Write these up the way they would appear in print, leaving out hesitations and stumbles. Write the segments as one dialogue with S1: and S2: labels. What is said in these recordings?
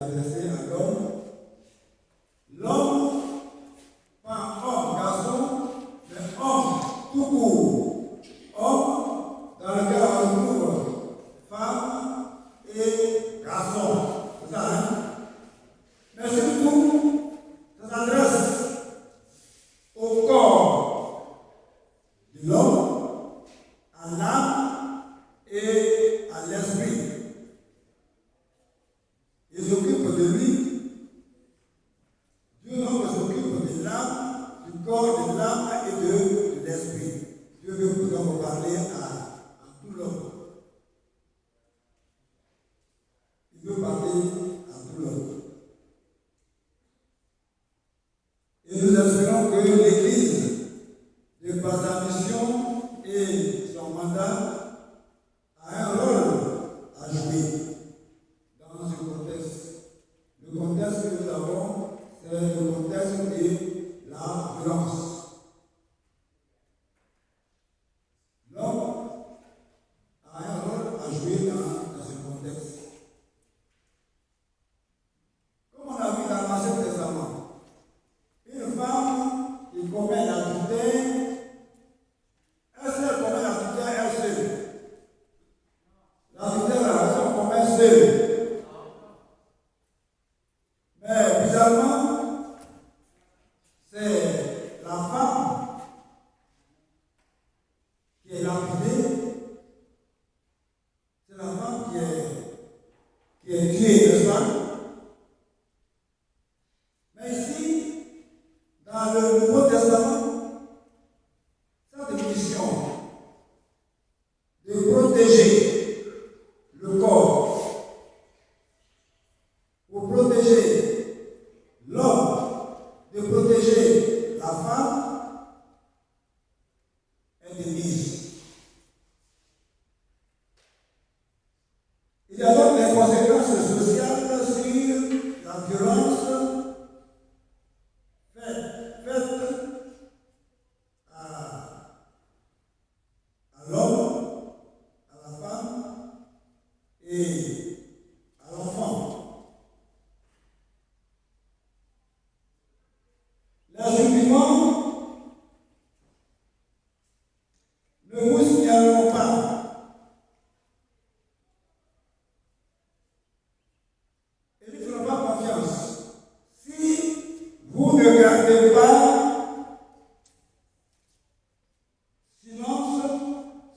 S1: adressé à l'homme. L'homme, pas homme, garçon, mais homme, tout court. Homme, dans lequel on retrouve femme et garçon. C'est ça, hein? Mais surtout, ça s'adresse au corps de l'homme, à l'âme et à l'esprit. Il s'occupe de lui. Dieu s'occupe de l'âme, du corps, de l'âme et de l'esprit. Dieu veut donc parler à tout l'homme. Il veut parler à tout l'homme. Et nous espérons que l'Église, de par sa mission et son mandat, a un rôle à jouer dans ce contexte. Le contexte que nous avons, c'est le contexte de la violence. L'homme a un rôle à jouer dans ce contexte. Comme on a vu dans l'Ancien Testament, une femme qui commet l'adultère, elle seule commet l'adultère, elle seule. L'adultère, la raison commet seule. Mais bizarrement, c'est la femme qui est lapidée, c'est la femme qui est tuée, n'est-ce pas? Mais ici, dans le Nouveau Testament, cette mission de protéger le corps, pour protéger l'homme, de protéger la femme, est de mise. Il y a donc des conséquences sociales sur la violence faite à l'homme, à la femme et à l'enfant. L'assouplissement ne vous signalons pas. Et ne ferons pas confiance. Si vous ne gardez pas silence,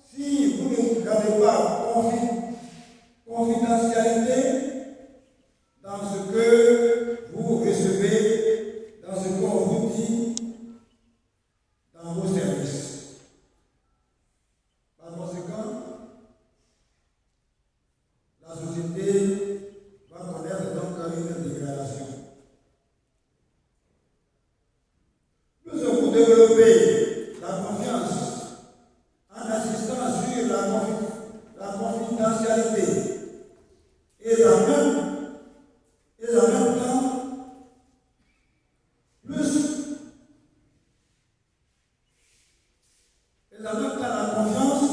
S1: si vous ne gardez pas confidentialité dans ce que vous recevez, dans ce qu'on vous dit, dans vos services. Par conséquent, la société va connaître donc une dégradation. Plus vous développez la confiance en insistant sur la confidentialité et en même temps, la confiance,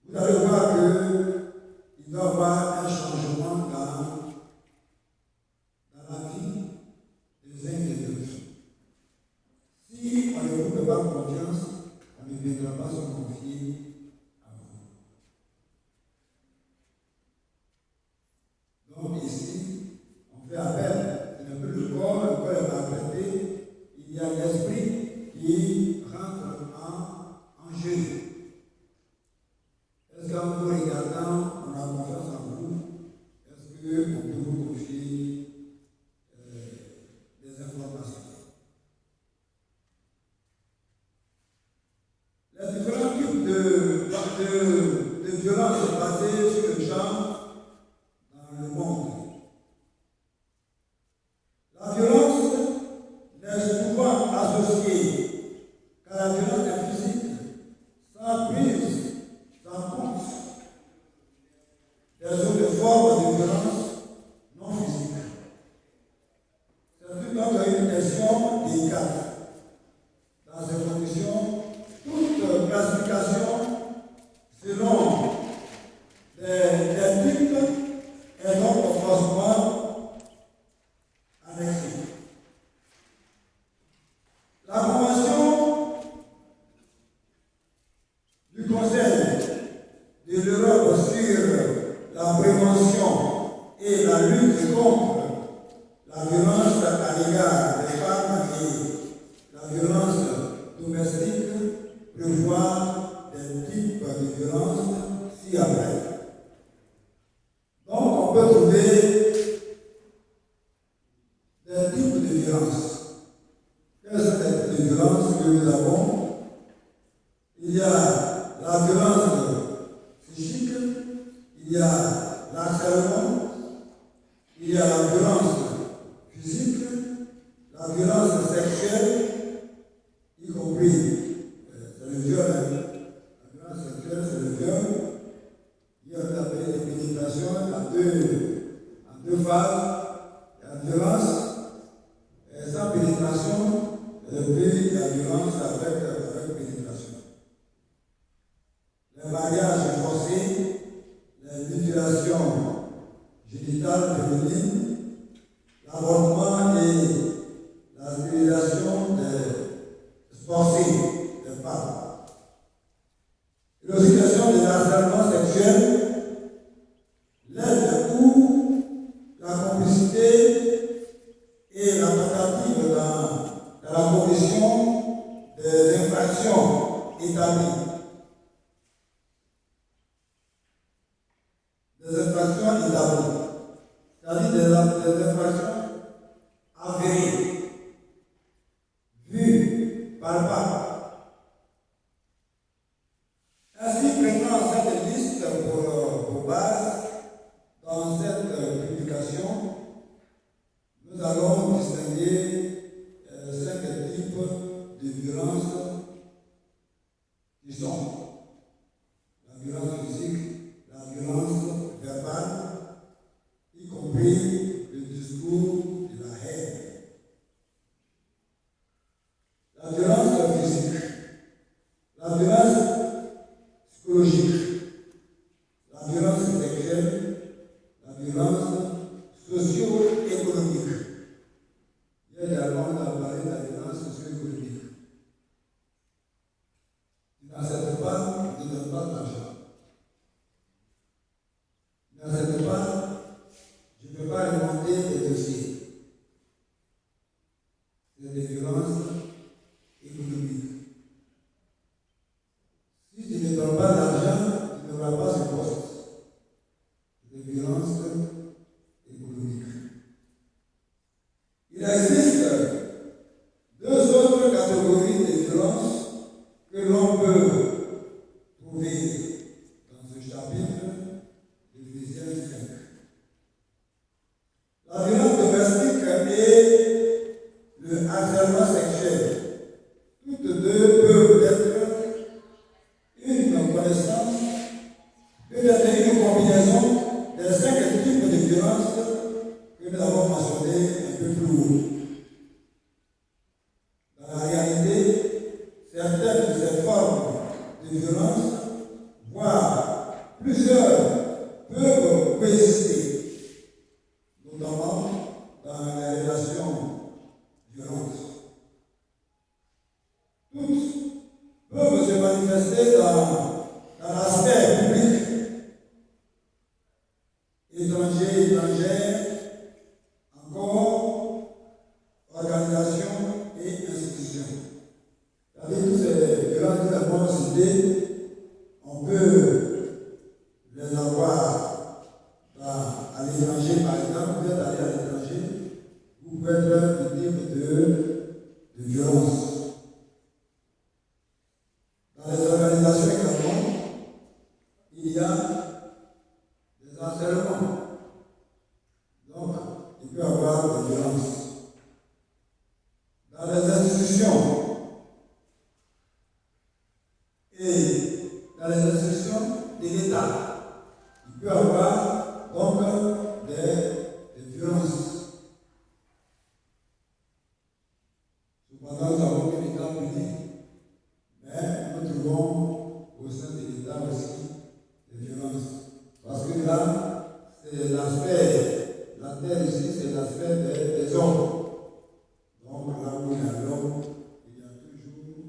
S1: vous allez voir qu'il va y avoir un changement dans la vie des uns et des autres. Si on ne vous fait pas confiance, on ne viendra pas se confier à vous. Donc ici, on fait appel, ce n'est plus le corps est maltraité, il y a l'esprit qui rentre en jeu. Est-ce qu'en vous regardant, on a confiance en vous? Est-ce qu'on peut vous confier des informations? Les différents types de violences basées sur le genre dans le monde. et la lutte contre la violence à l'égard des femmes et la violence domestique prévoit des types de violences ci-après. Donc, on peut trouver des types de violences. Quels sont les types de violences que nous avons? Il y a la violence physique, il y a l'harcèlement, il y a la violence physique, la violence sexuelle, y compris, c'est le viol. La violence sexuelle, c'est le viol. Il y a des pénétrations en deux phases. Il y a la violence sans pénétration, et puis la violence avec pénétration. Les mariages forcés, les mutilations génitales féminines, l'avortement et la stérilisation des sportifs, des femmes. Et la situation de harcèlement sexuel, l'aide ou la complicité et la tentative dans la commission des infractions établies. Des infractions établies, c'est-à-dire des infractions avérées, vues, palpables. Ainsi, prenant cette liste pour base, dans cette publication, nous allons distinguer 5 types de violences qui sont la violence physique, la violence verbale, y compris le discours de la haine. La violence physique, la violence psychologique, la violence sexuelle, la violence socio-économique. Il y a également on a parlé de la violence socio-économique. Tu n'acceptes pas, tu ne donnes pas d'argent. Tu n'acceptes pas, je ne peux pas remonter les dossiers. C'est des violences économiques. Si tu ne donnes pas d'argent, tu n'auras pas ce poste. C'est des violences économiques. Il existe 2 autres catégories de violences que l'on peut trouver dans ce chapitre d'Éphésiens 5. La violence domestique et le harcèlement sexuel. Toutes deux peuvent être une connaissance, peut être une combinaison des 5 types de violences que nous avons mentionnés un peu plus haut. Dans la réalité, certaines de ces formes de violence, voire plusieurs, peuvent coexister, notamment dans les relations violentes. Toutes peuvent se manifester dans l'aspect public, étrangère, encore, organisation et institution. Avec toutes ces violences que nous avons citées, on peut les avoir à l'étranger, par exemple. Vous êtes allé à l'étranger, vous pouvez être victime de violence. Dans les organisations également, il y a des harcèlements. Donc, il peut y avoir des violences. Dans les institutions et dans les institutions de l'État, il peut y avoir donc des violences. Cependant, nous avons un État puni, mais nous trouvons au sein de l'État aussi des violences. Parce que là, c'est l'aspect, la terre ici, c'est l'aspect des hommes. Donc là où il y a l'homme, il y a toujours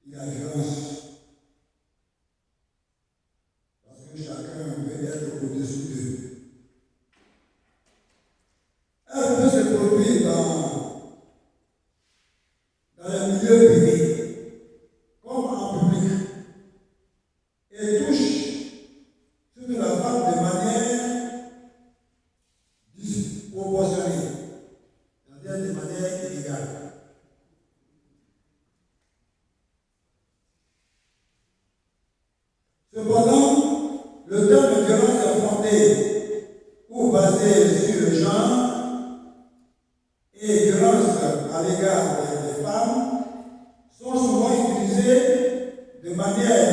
S1: il y a violence. Parce que chacun veut être au-dessus manière disproportionnée, c'est-à-dire de manière illégale. Cependant, le terme de violence est fondé ou basé sur le genre et violence à l'égard des femmes sont souvent utilisés de manière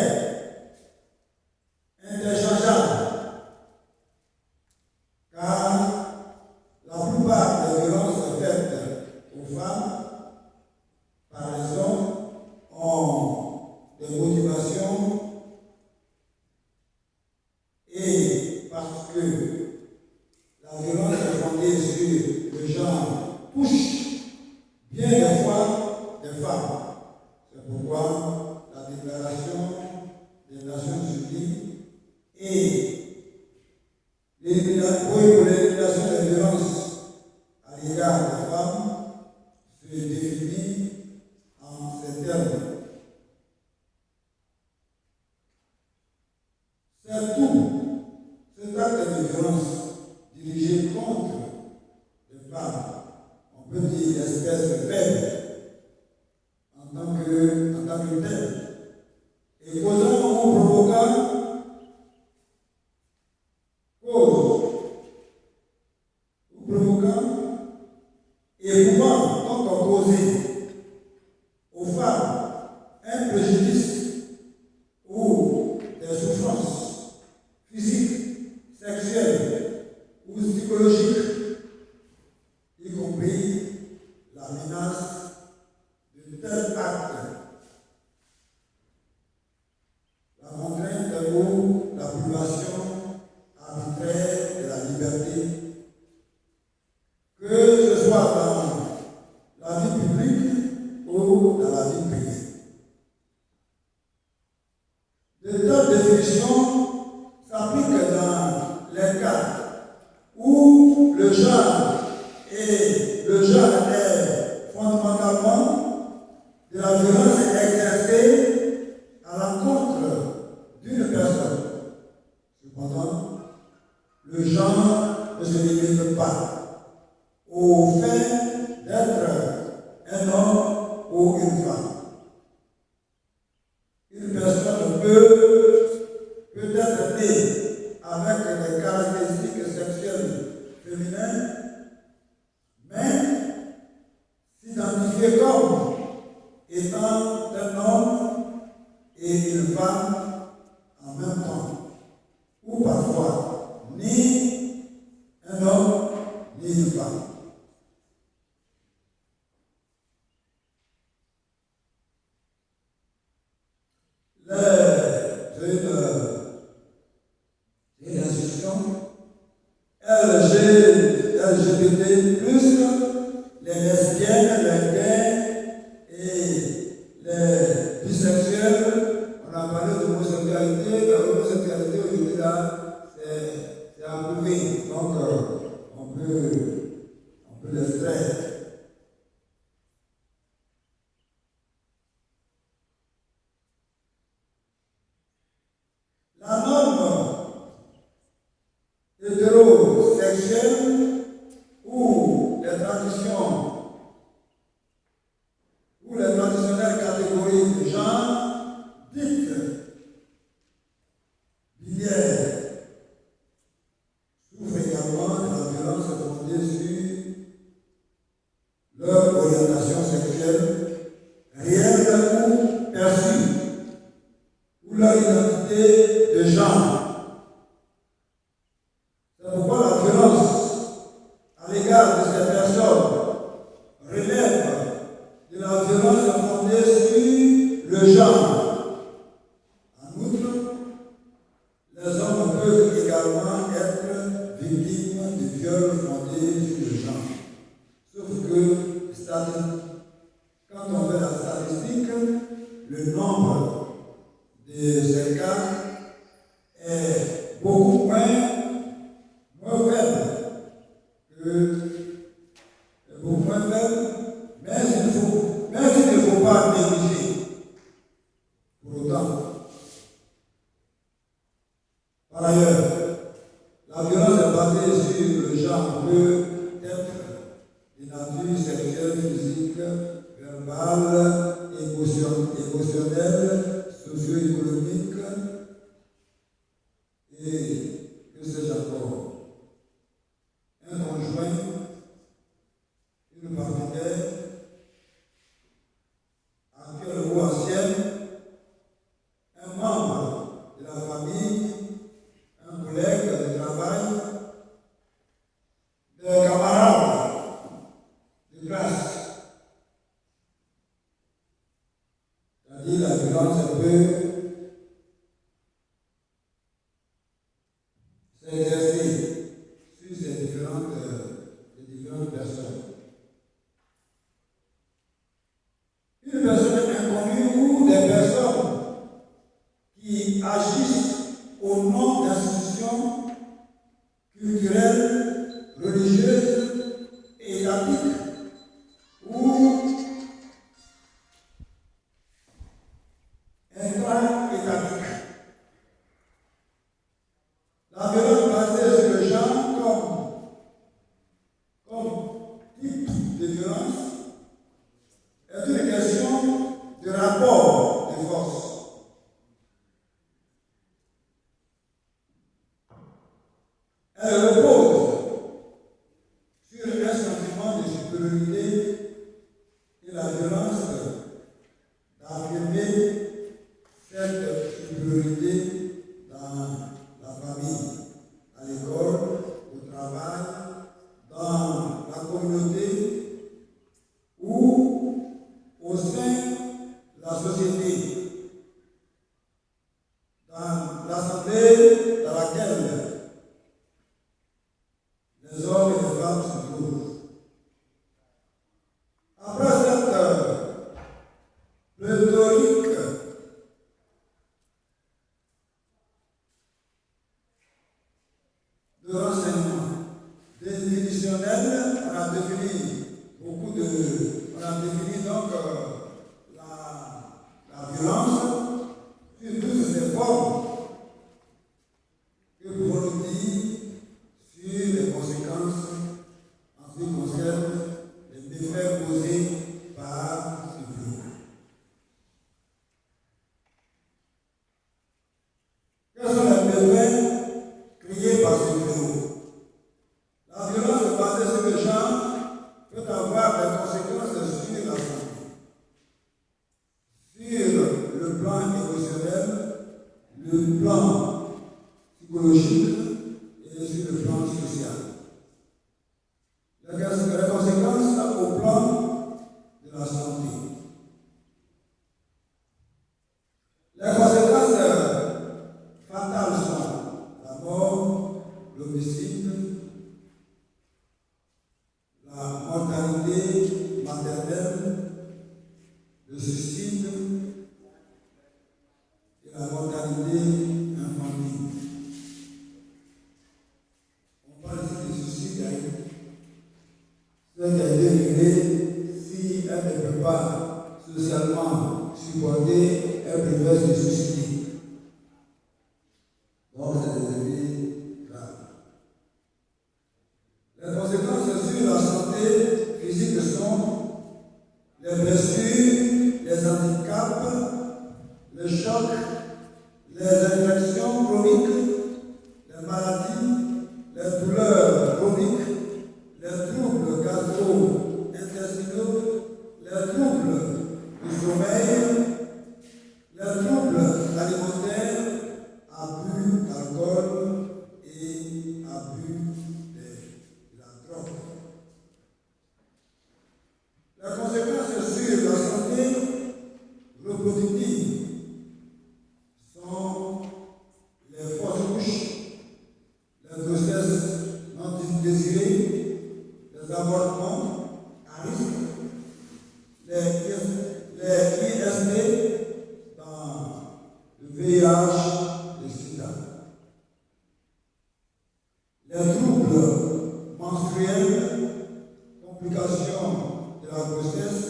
S1: interchangeable, car la plupart des violences faites aux femmes par les hommes ont des motivations et parce que la violence est fondée sur le genre touche bien des fois des femmes. C'est pourquoi la Déclaration des Nations Unies et pour l'élimination des violences à l'égard des femmes se définit en ces termes. C'est tout cet acte de violence dirigé contre les femmes, on peut dire l'espèce faible en tant que tel, et causant ou provoquant et pouvant donc causer aux femmes un préjudice ou des souffrances physiques, sexuelles ou psychologiques, y compris la menace de tel acte, la contrainte ou la privation arbitraire de la liberté, que ce soit dans la vie publique ou dans la vie privée. De telles définitions s'appliquent dans les cas où le genre est fondamentalement de la violence exercée à l'encontre d'une personne. Cependant, le genre ne se limite pas au fait d'être un homme ou une femme. Une personne peut être née avec des caractéristiques sexuelles féminines, mais s'identifier comme étant un homme et une femme en même temps, ou parfois ni un homme ni une femme. Une institution LGBT+, les lesbiennes, les gays et les bisexuels. On a parlé d'homosexualité. L'homosexualité aujourd'hui là, c'est approuvé. Donc on peut l'extraire. La norme hétérosexuelle ou les traditionnelles catégories de genre dites binaires souffrent également de la violence fondée sur leur orientation sexuelle réelle ou perçue, ou leur identité de genre. C'est pourquoi la violence à l'égard de ces personnes relève de la violence fondée sur le genre. En outre, les hommes peuvent également être victimes de viols fondés sur le genre. Sauf que, quand on fait la statistique, le nombre de ces cas est beaucoup moins faible mais il ne faut pas négliger. Pour autant, par ailleurs, la La violence est basée sur le genre peut être de nature sexuelle, physique, verbale, émotionnelle, socio-économique et que sais-je encore. Un conjoint, une partenaire, actuelle ou ancienne, un membre de la famille, un collègue de travail, des camarades de classe. C'est-à-dire la violence peut s'exercer sur ces différentes personnes. Une personne inconnue ou des personnes qui agissent au nom d'institutions culturelles, religieuses et étatiques ou intra-étatiques. La violence basée sur le genre comme type de violence est une question de rapport de force. Elle repose sur un sentiment de supériorité et la violence d'affirmer cette supériorité dans la famille, à l'école, au travail, dans la communauté ou au sein de la société, dans l'assemblée dans laquelle les hommes et les femmes se trouvent. Après cette pléthorique de renseignements définitionnels, on a défini donc la violence sur toutes ses formes. Que pouvons-nous dire sur les conséquences en ce qui concerne les méfaits causés par ce fléau? Quels sont les méfaits créés par ce fléau? La violence basée sur le genre peut avoir des conséquences sur la santé, sur le plan émotionnel, le plan psychologique et sur le plan social. Les conséquences au plan de la santé. Les conséquences fatales sont la mort, l'homicide, la mortalité maternelle, le suicide et la mortalité infantile. On parle ici de suicide, celle qui a été réglée, si elle ne peut pas socialement supporter, elle préfère se suicider. Donc c'est des effets graves. Les conséquences sur la santé physique sont les blessures, les handicaps, le choc, les infections chroniques, les maladies, les douleurs chroniques, les troubles gastro-intestinaux, les troubles du sommeil, les troubles alimentaires, abus d'alcool et abus de la drogue. Les conséquences sur la santé reproductive sont les fausses couches, les grossesses non désirées, les avortements à risque, les IST dans le VIH et le SIDA, les troubles menstruels, complications de la grossesse,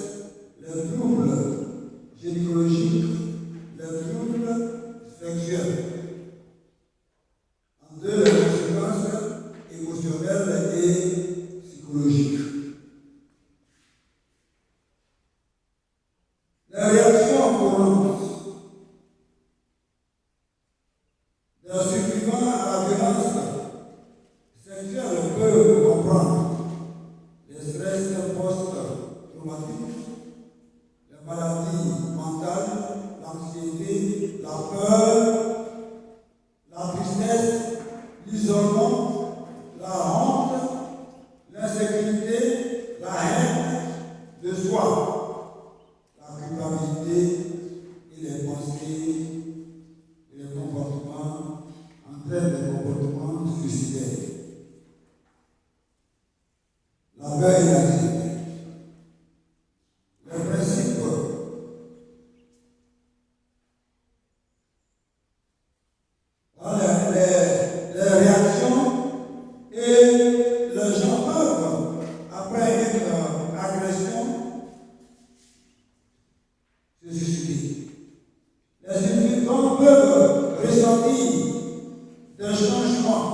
S1: les troubles gynécologiques, les troubles sexuels. En deux, les conséquences et psychologique. Les réactions courantes des survivants à la violence sexuelle peuvent comprendre les stress post-traumatiques, les maladies mentales, l'anxiété, la peur, la tristesse, l'isolement, la honte, l'insécurité, la haine de soi, la culpabilité et les pensées et les comportements entraînent des comportements suicidaires. La peur et l'anxiété. Les principes les réactions et les gens peuvent, après une agression, se suicider. Les individus peuvent ressentir des changements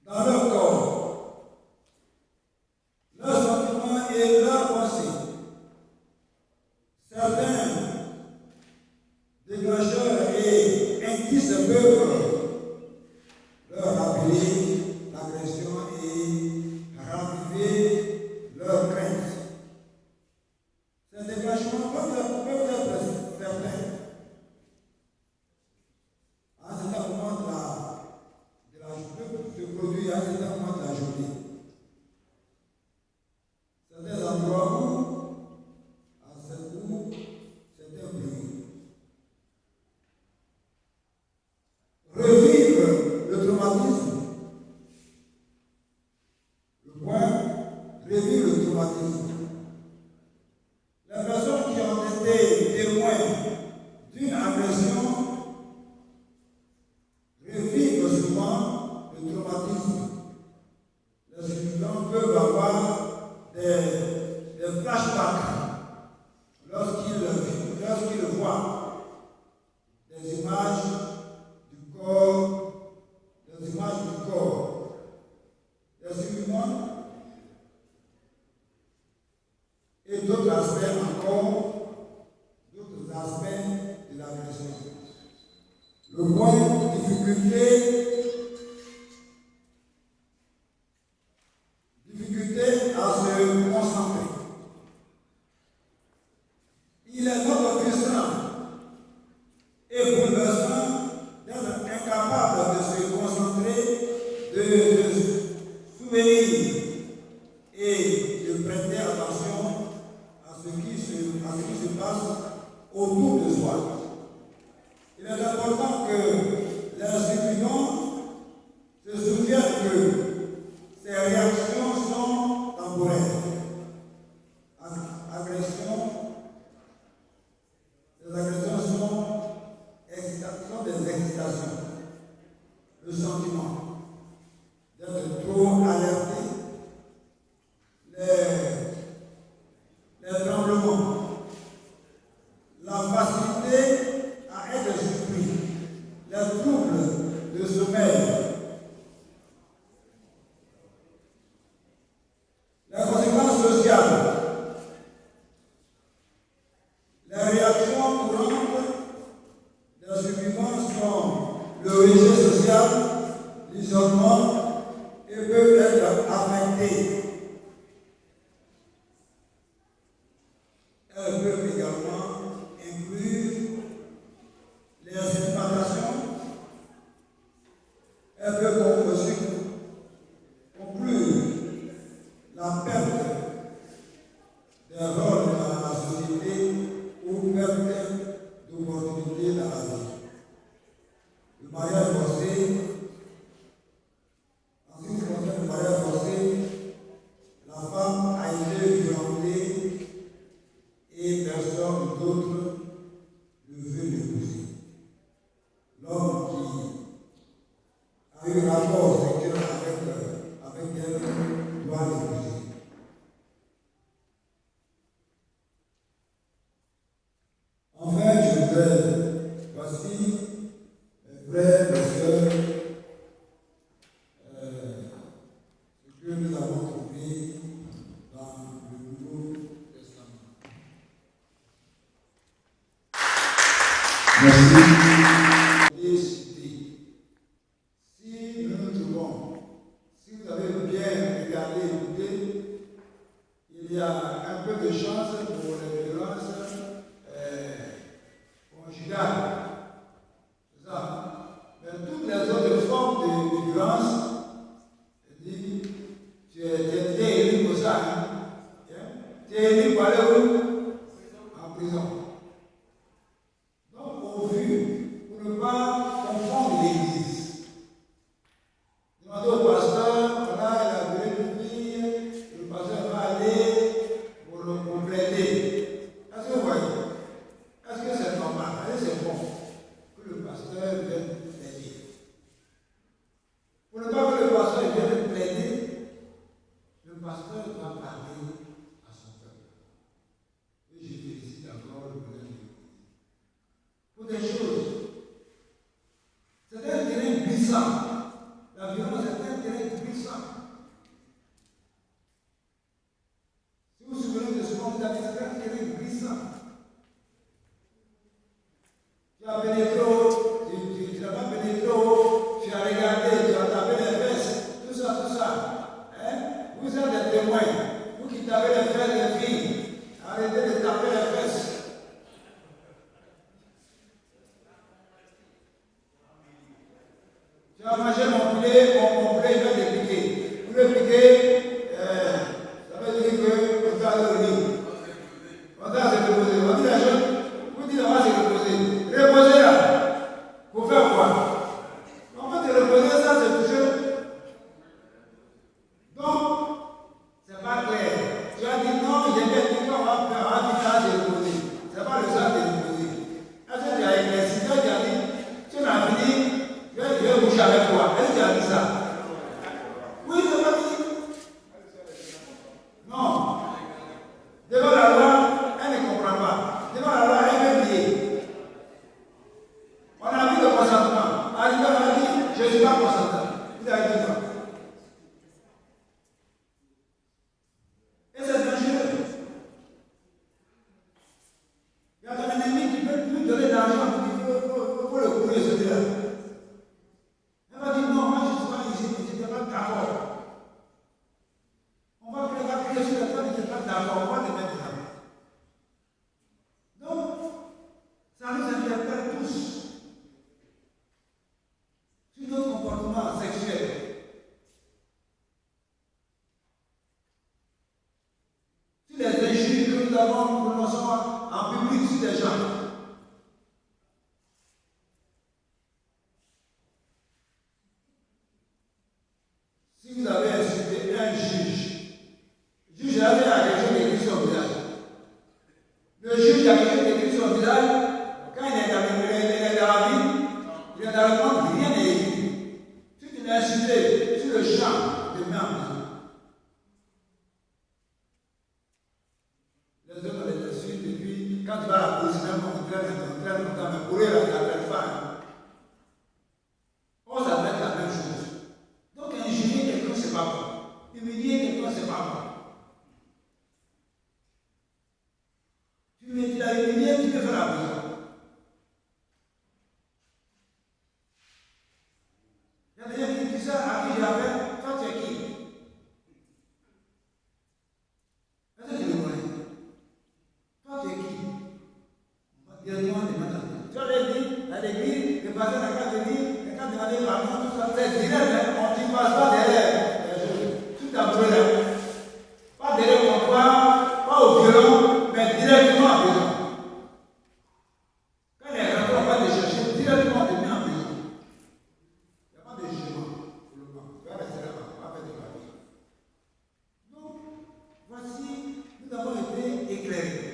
S1: dans leur corps, leurs sentiments et leurs pensées. Certains déclencheurs et indices peuvent leur rappeler l'agression et raviver leurs craintes. Ces déclenchements peuvent être certains. À un certain moment de la journée, se produit à un certain moment de la journée. Certains endroits où, certains pays. Revivre le traumatisme. Le point, revivre le traumatisme. Les personnes qui ont été témoins d'une agression revivent souvent le traumatisme. Les survivants peuvent avoir des flashbacks lorsqu'ils voient des images du corps, des survivants et d'autres aspects de l'agression. Le point, difficulté à se concentrer. Il est notre frustrant et bouleversant d'être incapable de se concentrer, de souvenir et de prêter attention à ce qui se passe autour de soi. Il est important que les survivants se souviennent que ces réactions sont temporaires. Les agressions sont des excitations. Le sentiment d'être trop alerté, les tremblements, la facilité à être surpris, les troubles de sommeil, les conséquences sociales, les réactions courantes des survivants sont le rejet social, l'isolement et peuvent être affectés. Elles peuvent également inclure les stigmatations. Elles peuvent aussi conclure la perte des rôles dans la société ou perte d'opportunités dans la vie. Le mariage forcé, en ce qui concerne le mariage forcé, la femme a été violentée et personne d'autre ne veut l'épouser. L'homme qui a eu rapport sexuel avec elle doit l'épouser. Enfin, je voudrais, voici mes frères, mes sœurs, Si nous nous trouvons, si vous avez bien regardé et écouté, il y a un peu de chance pour les violences conjugales. C'est ça. Mais toutes les autres formes de violence, tu es élu pour ça. Tu es élu pour aller où? En prison. Donc, au vu, pour ne pas confondre l'Église, demandez au pasteur, voilà, il a donné une fille, le pasteur va aller pour le compléter. Est-ce que vous voyez? Est-ce que c'est normal? Est-ce que c'est bon que le pasteur vienne plaider? Pour ne pas que le pasteur vienne plaider, le pasteur doit parler à son peuple. Et je félicite encore le bonheur de l'Église. Pour des choses. C'est un terrain glissant. La violence est un terrain glissant. Si vous vous souvenez de ce qu'on vous a dit, c'est un terrain glissant. Tu as pénétré, tu n'as pas pénétré, tu as regardé, tu as tapé les fesses, tout ça. Vous êtes des témoins. Vous qui tapez les fesses des filles, arrêtez de taper les fesses. Tu as mangé mon poulet, il va te piquer. Vous le piquez, ça veut dire que on doit aller au lit. On doit se reposer. On dit la chose, vous dites on va se reposer. Reposer là. Pour faire quoi? On va te reposer, ça c'est toujours. Donc, c'est pas clair. Tu as dit non, j'ai bien dit qu'on va faire, on va dire ça se reposer. C'est pas le sens de reposer. Est-ce que tu as éclairci? Tu as dit, tu m'as fini. Je vais bouger avec toi. Est-ce que tu as dit ça? Oui, c'est pas dit. Non. Devant la loi, elle ne comprend pas. Devant la loi, elle veut plier. On a vu le consentement. Arrivé, on a dit, je ne suis pas consentant. Vous avez dit quoi? Et c'est dangereux. Il y a ton ennemi qui peut lui donner de l'argent pour le couler, celui-là. Elle va dire non, moi je suis pas ici, je n'étais pas d'accord. On va crier sur la table, je n'étais pas d'accord, on va te mettre là. Donc, ça nous interpelle tous sur nos comportements sexuels. Sur les injures que nous avons prononcées en public sur des gens. Si vous avez insulté un juge, le juge avait quelque chose d'écrit sur son visage. Le juge a quelque chose d'écrit sur son visage. Quand il est dans la vie, il est dans le monde, rien n'est écrit. Si tu l'as insulté sur le champ, tu te mets en prison. Les autres, on les insulte et puis, quand tu vas à la police, même on te traite longtemps, mais pour eux, là, tu n'appelles pas. On s'appelle la même chose. Donc, injurier quelqu'un, c'est pas bon. Humilier quelqu'un, c'est pas bon. Tu l'as humilié, tu peux faire la prison. Il y a des gens qui disent ça, à qui j'ai affaire, toi tu es qui? Est-ce que tu le connais? Toi tu es qui? Directement demande à Dieu. Tu as dit, à l'église, le pasteur n'a qu'à te dire, n'a qu'à demander pardon, tout ça, c'est direct, on ne passe pas derrière les choses. Tout à brûlé là. Pas derrière au comptoir, pas au violon, mais directement en prison. Quand les rentrants, on va te chercher, directement on te met en prison. Il n'y a pas de jugement pour le moment. Tu vas rester là-bas, on va faire des papiers. Donc, voici, nous avons été éclairés.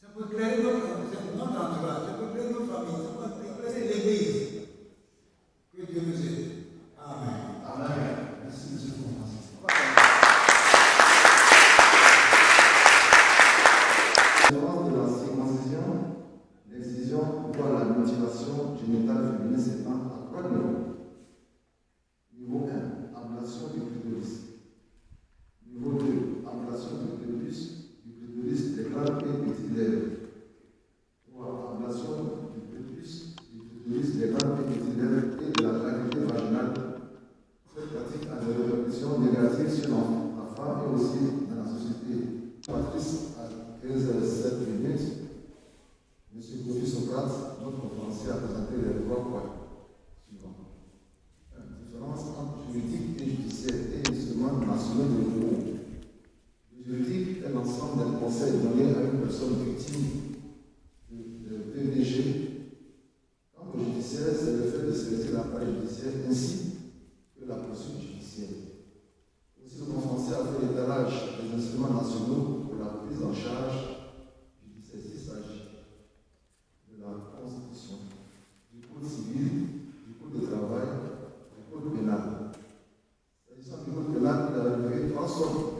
S1: Ça peut éclairer notre entourage, ça peut éclairer nos familles, ça peut éclairer l'Église. Que Dieu nous aide. Amen.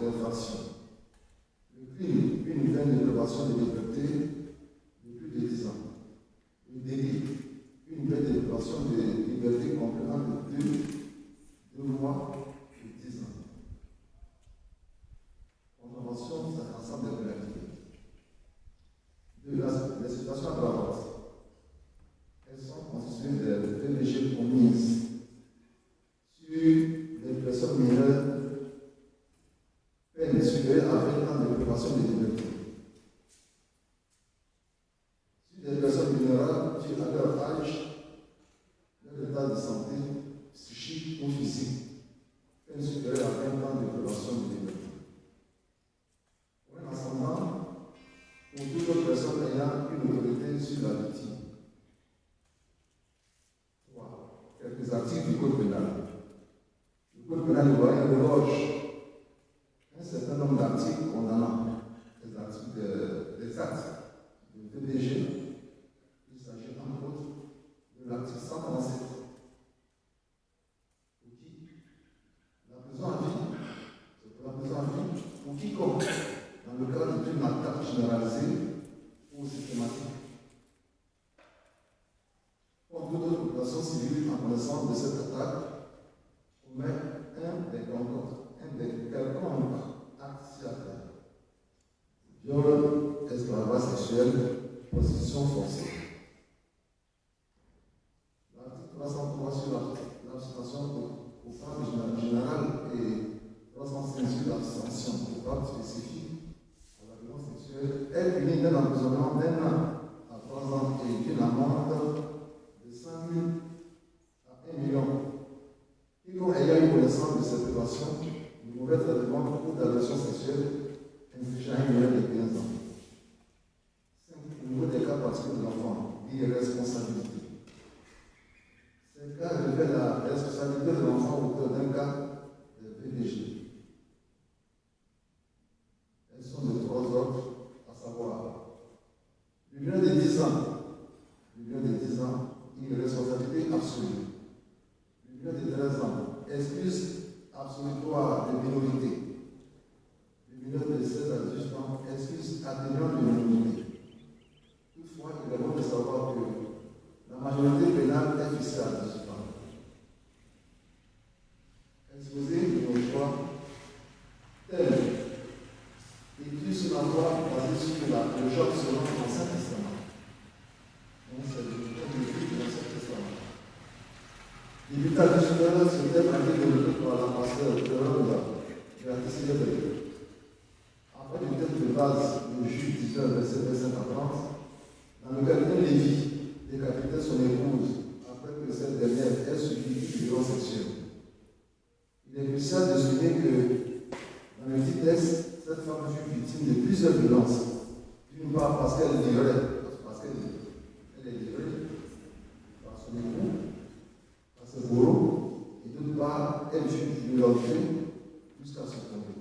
S2: d'infraction. Le crime, une peine de privation de liberté de plus de 10 ans. Le délit, une peine de privation de liberté complément de 2 mois et 10 ans. Contravention, c'est un ensemble de pénalités. Les situations aggravantes, elles sont constituées de PVG commises sur les personnes mineures, peine supérieure à 20 ans de privation de liberté. Sur les personnes mineures, dues à leur âge, leur état de santé psychique ou physique, peine supérieure à 20 ans de privation de liberté. Pour un ascendant, pour toute autre personne ayant une autorité sur la victime. 3. Quelques articles du Code pénal. Le Code pénal ivoirien regorge un certain nombre d'articles condamnant les actes de PDG. Il s'agit entre autres de l'article 137. Pour qui la prison à vie, c'est pour la prison à vie pour quiconque, dans le cadre d'une attaque généralisée ou systématique. Pour toute autre population civile en connaissance de cette attaque, commet un des quelconques actes ci-après. Viol, esclavage sexuel, prostitution forcée. L'article 303 sur l'abstention au cadre général et 305 sur l'abstention au cadre spécifique à la violence sexuelle est punie d'un emprisonnement d'1 an à 3 ans et d'une amende de 5 000 à 1 million. Quiconque ayant eu connaissance de cette violation, de mauvais traitement ou d'agression sexuelle infligée à un mineur de 15 ans. 5. Au niveau des cas particuliers de l'enfant, l'irresponsabilité. Ces cas révèlent la responsabilité de l'enfant auteur d'un cas de PDG. Elles sont de 3 ordres, à savoir le mineur de 10 ans, irresponsabilité absolue. Le mineur de 13 ans, excuse absolutoire de minorité. Le mineur de 16 à 18 ans, excuse atténuante de minorité. Toutefois, il est bon de savoir que la majorité pénale est fixée à 18 ans. Exposé de nos choix, tel écrit sur la loi basée sur le choc selon l'Ancien Testament. Donc, c'est le écrit de l'Ancien Testament. L'héritage du Seigneur c'était marqué de par la pasteur de la TCD. Après le texte de base de Juge 19, verset 25 à 30, dans lequel un Lévi décapitait son épouse après que cette dernière ait subi une violence sexuelle. Il est crucial de souligner que dans le dit texte, cette femme fut victime de plusieurs violences. D'une part parce qu'elle est violée par son époux, par ses bourreaux, et d'autre part, elle fut violentée jusqu'à succomber.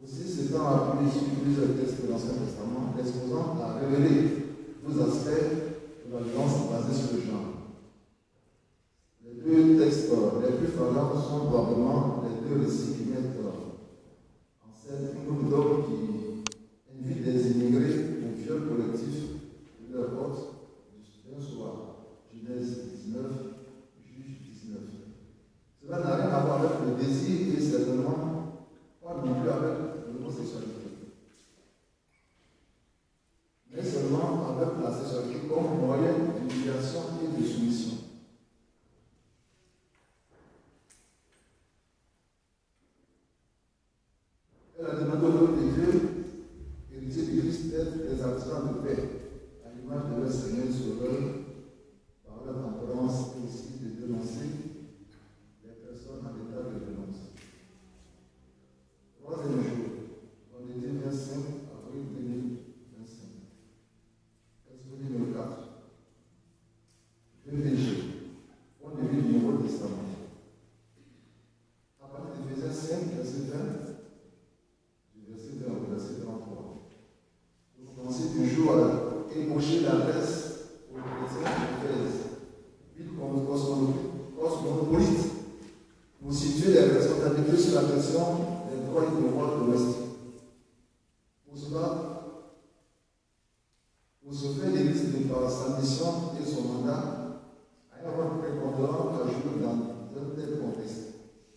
S2: Aussi, s'étant appuyé sur plusieurs textes de l'Ancien Testament, l'exposant a révélé 12 aspects de la violence basée sur le genre. Les 2 textes les plus flagrants sont probablement les 2 récits qui mettent en scène un groupe d'hommes qui invitent des immigrés au viol collectif de leur hôte d'un soir. Genèse 19, Juge 19. Cela n'a rien à voir avec le désir et certainement pas non plus avec l'homosexualité, mais seulement avec la sexualité comme moyen d'humiliation et de soumission. Elle a demandé au peuple de Dieu, héritier du Christ, d'être des artisans de paix, à l'image de leur Seigneur et Sauveur, par leur tempérance et aussi de dénoncer les personnes en état de violence. 3e jour, vendredi 25 avril 2025. Exposé numéro 4. VPG, point de vue du Nouveau Testament. À partir d'Éphésiens 5, verset 20, du verset 20 au verset 33. Vous commencez toujours à ébaucher l'adresse aux chrétiens d'Éphèse. Ville cosmopolite. Vous situez les responsabilités sur la question des l'emploi et le droit domestique. Pour cela, pour ce faire, l'Église par sa mission et son mandat a un rôle prépondérant à jouer dans un tel contexte.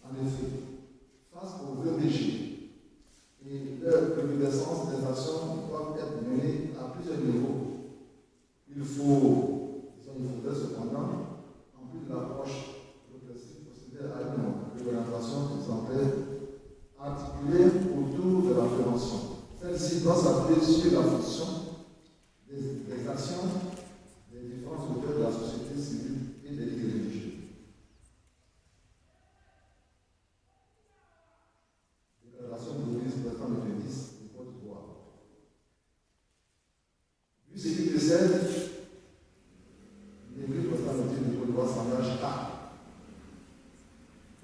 S2: En effet, face aux VBG et leur recrudescence, des actions doivent être menées à plusieurs niveaux. Il faudrait cependant, en plus de l'approche progressive, procéder à une réglementation exemplaire articulée autour de la prévention. Celle-ci doit s'appuyer sur la fonction des actions des différents auteurs de la société civile et des ligues religieuses. Déclaration de l'Église président le 2010 du Côte d'Ivoire. Vu ce qui précède, l'Église président du Côte d'Ivoire s'engage à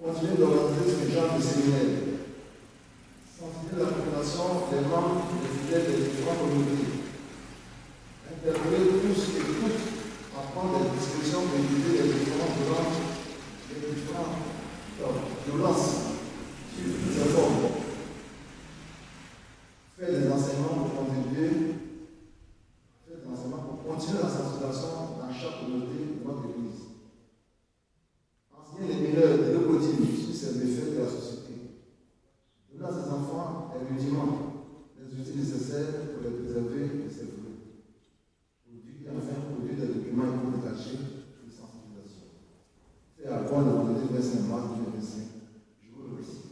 S2: continuer d'organiser ce genre de séminaire, sensibiliser la population, les membres, les fidèles des différentes communautés, interpeller tous et toutes à prendre des discussions pour éviter les différentes violences sur toutes ces formes. Faire des enseignements pour contribuer, faire des enseignements pour continuer la sensibilisation dans chaque communauté de notre Église. Enseigner les mineurs de l'écotine sur ces méfaits de la société. Donner à ces enfants les rudiments, les outils nécessaires pour les préserver de ces flux. Et enfin, produire des documents éco-détachés de sensibilisation. C'est à quoi le vendredi 25 mars 2025. Je vous remercie.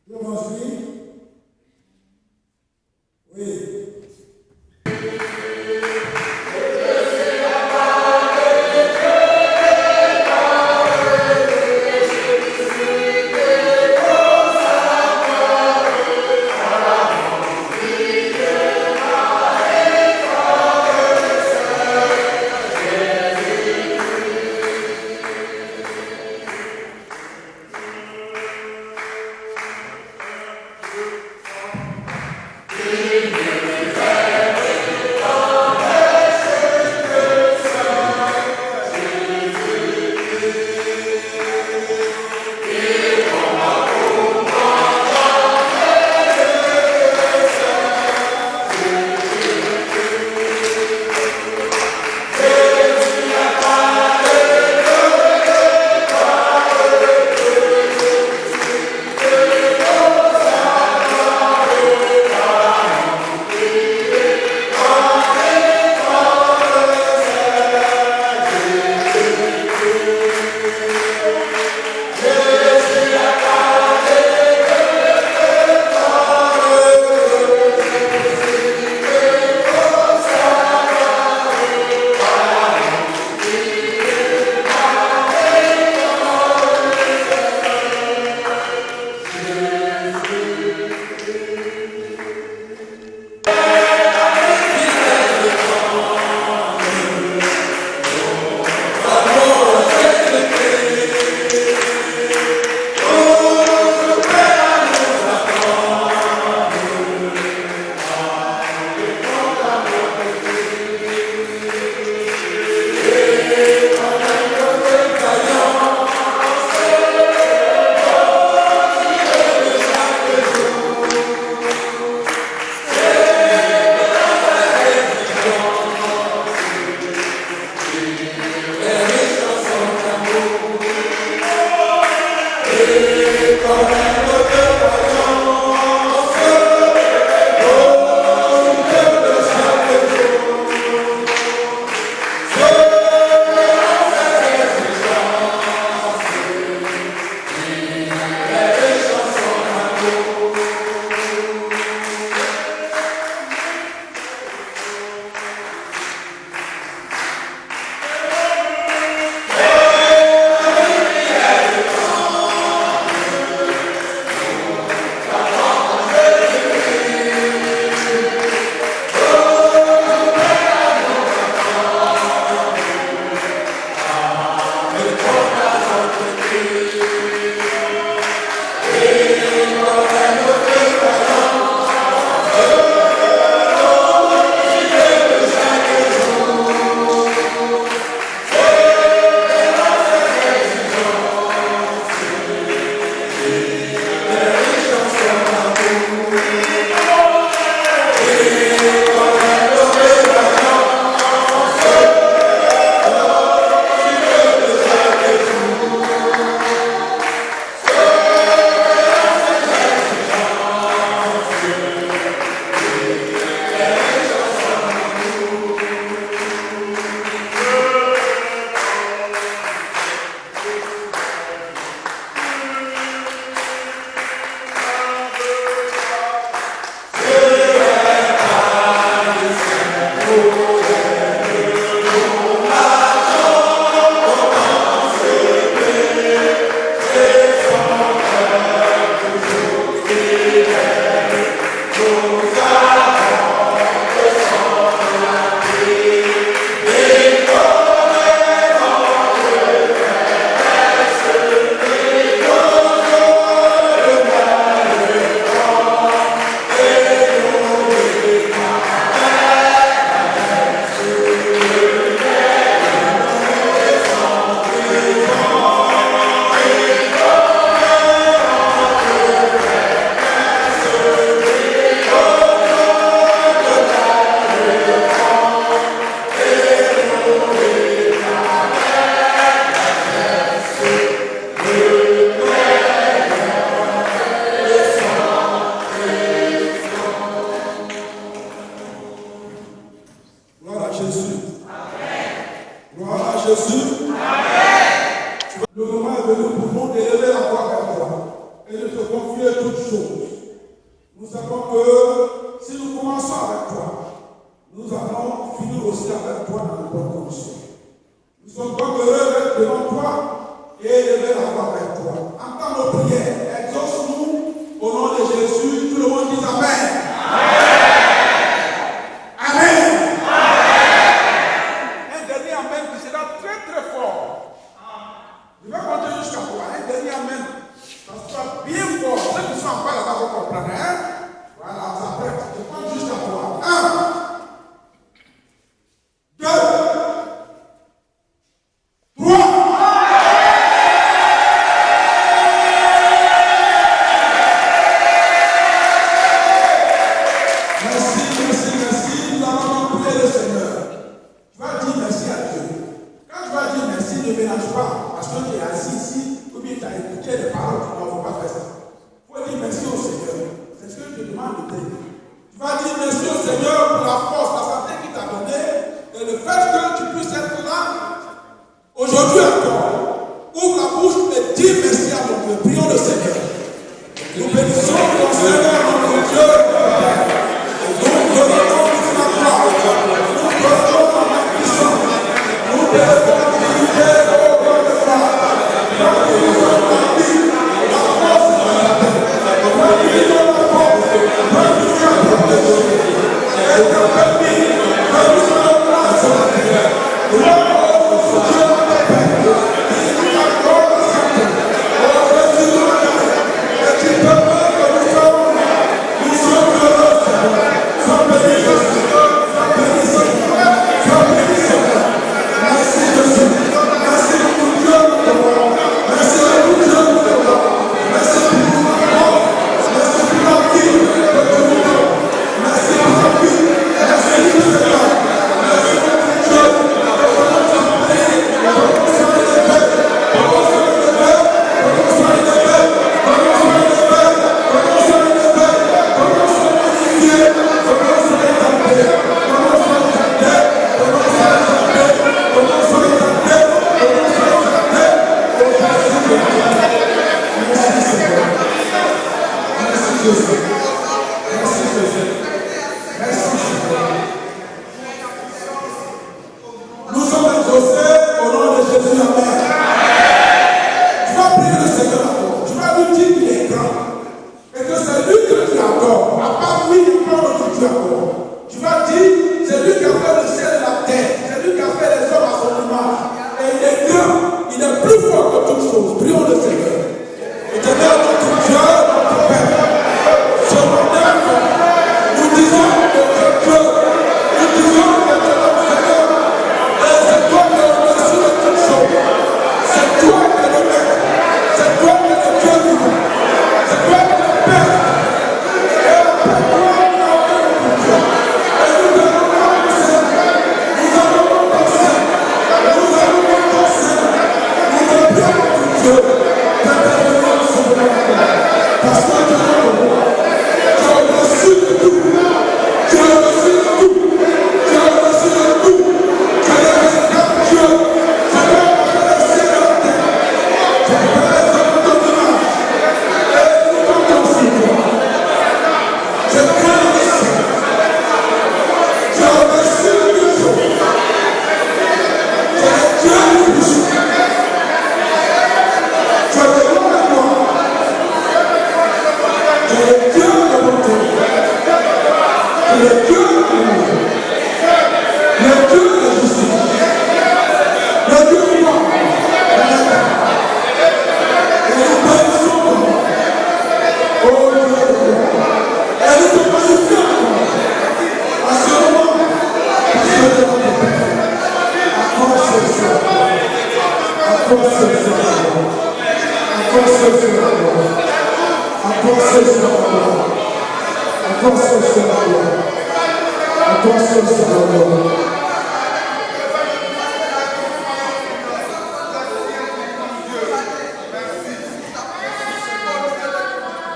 S1: Je m'ensuis. Oui.
S3: Amen.
S1: Jésus. Gloire à Jésus. Le moment est venu pour nous d'élever la voix vers toi et de te confier toutes choses. Nous savons que si nous commençons avec toi, nous allons finir aussi avec toi dans les bonnes conditions. Nous sommes donc heureux d'être devant toi et élever la voix vers toi. Entends nos prières, exauce-nous au nom de Jésus. Tout le monde dit Amen. Amen. Un dernier Amen qui sera très très fort. Je vais compter jusqu'à toi. Un dernier Amen. Ça sera bien fort. Ceux qui sont en bas là-bas vont comprendre. Hein? Voilà, ça prête. Je compte jusqu'à toi. 1, 2, 3. Aujourd'hui encore, ouvre la bouche et dis merci à mon Dieu. Prions le Seigneur. Nous bénissons ton Seigneur, notre Dieu. Nous te donnons toute la gloire. Nous te donnons la puissance. Nous te donnons la dignité, ô Dieu de gloire. Nous te donnons la vie, la force et la paix. Nous te donnons la force. Nous te donnons la protection. Et te permis que nous soyons là sur la terre.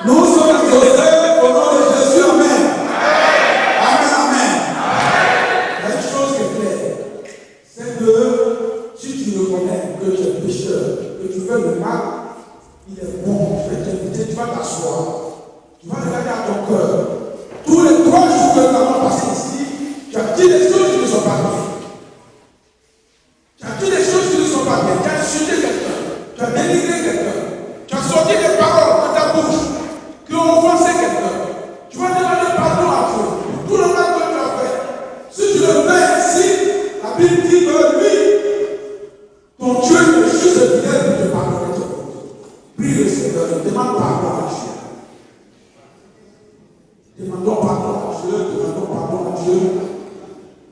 S1: Nous sommes exaucés au nom de Jésus. Amen. Amen. Amen. Il y a une chose qui est claire.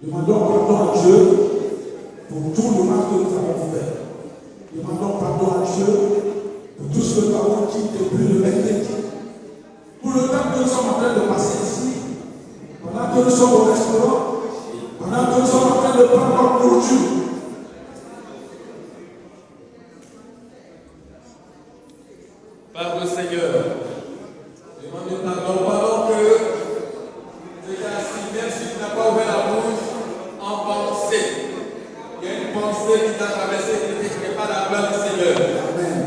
S3: Demandons pardon à Dieu pour tout le mal que nous avons fait. Demandons pardon à Dieu pour tout ce que nous avons dit depuis le mercredi. Tout le temps que nous sommes en train de passer ici, pendant que nous sommes au restaurant, pendant que nous sommes en train de prendre notre nourriture.
S4: Par le Seigneur, demande pardon pendant que tu es assis, même si tu n'as pas ouvert la bouche, en pensée. Il y a une pensée qui t'a traversé qui ne t'exprime pas la gloire du Seigneur.
S1: Amen.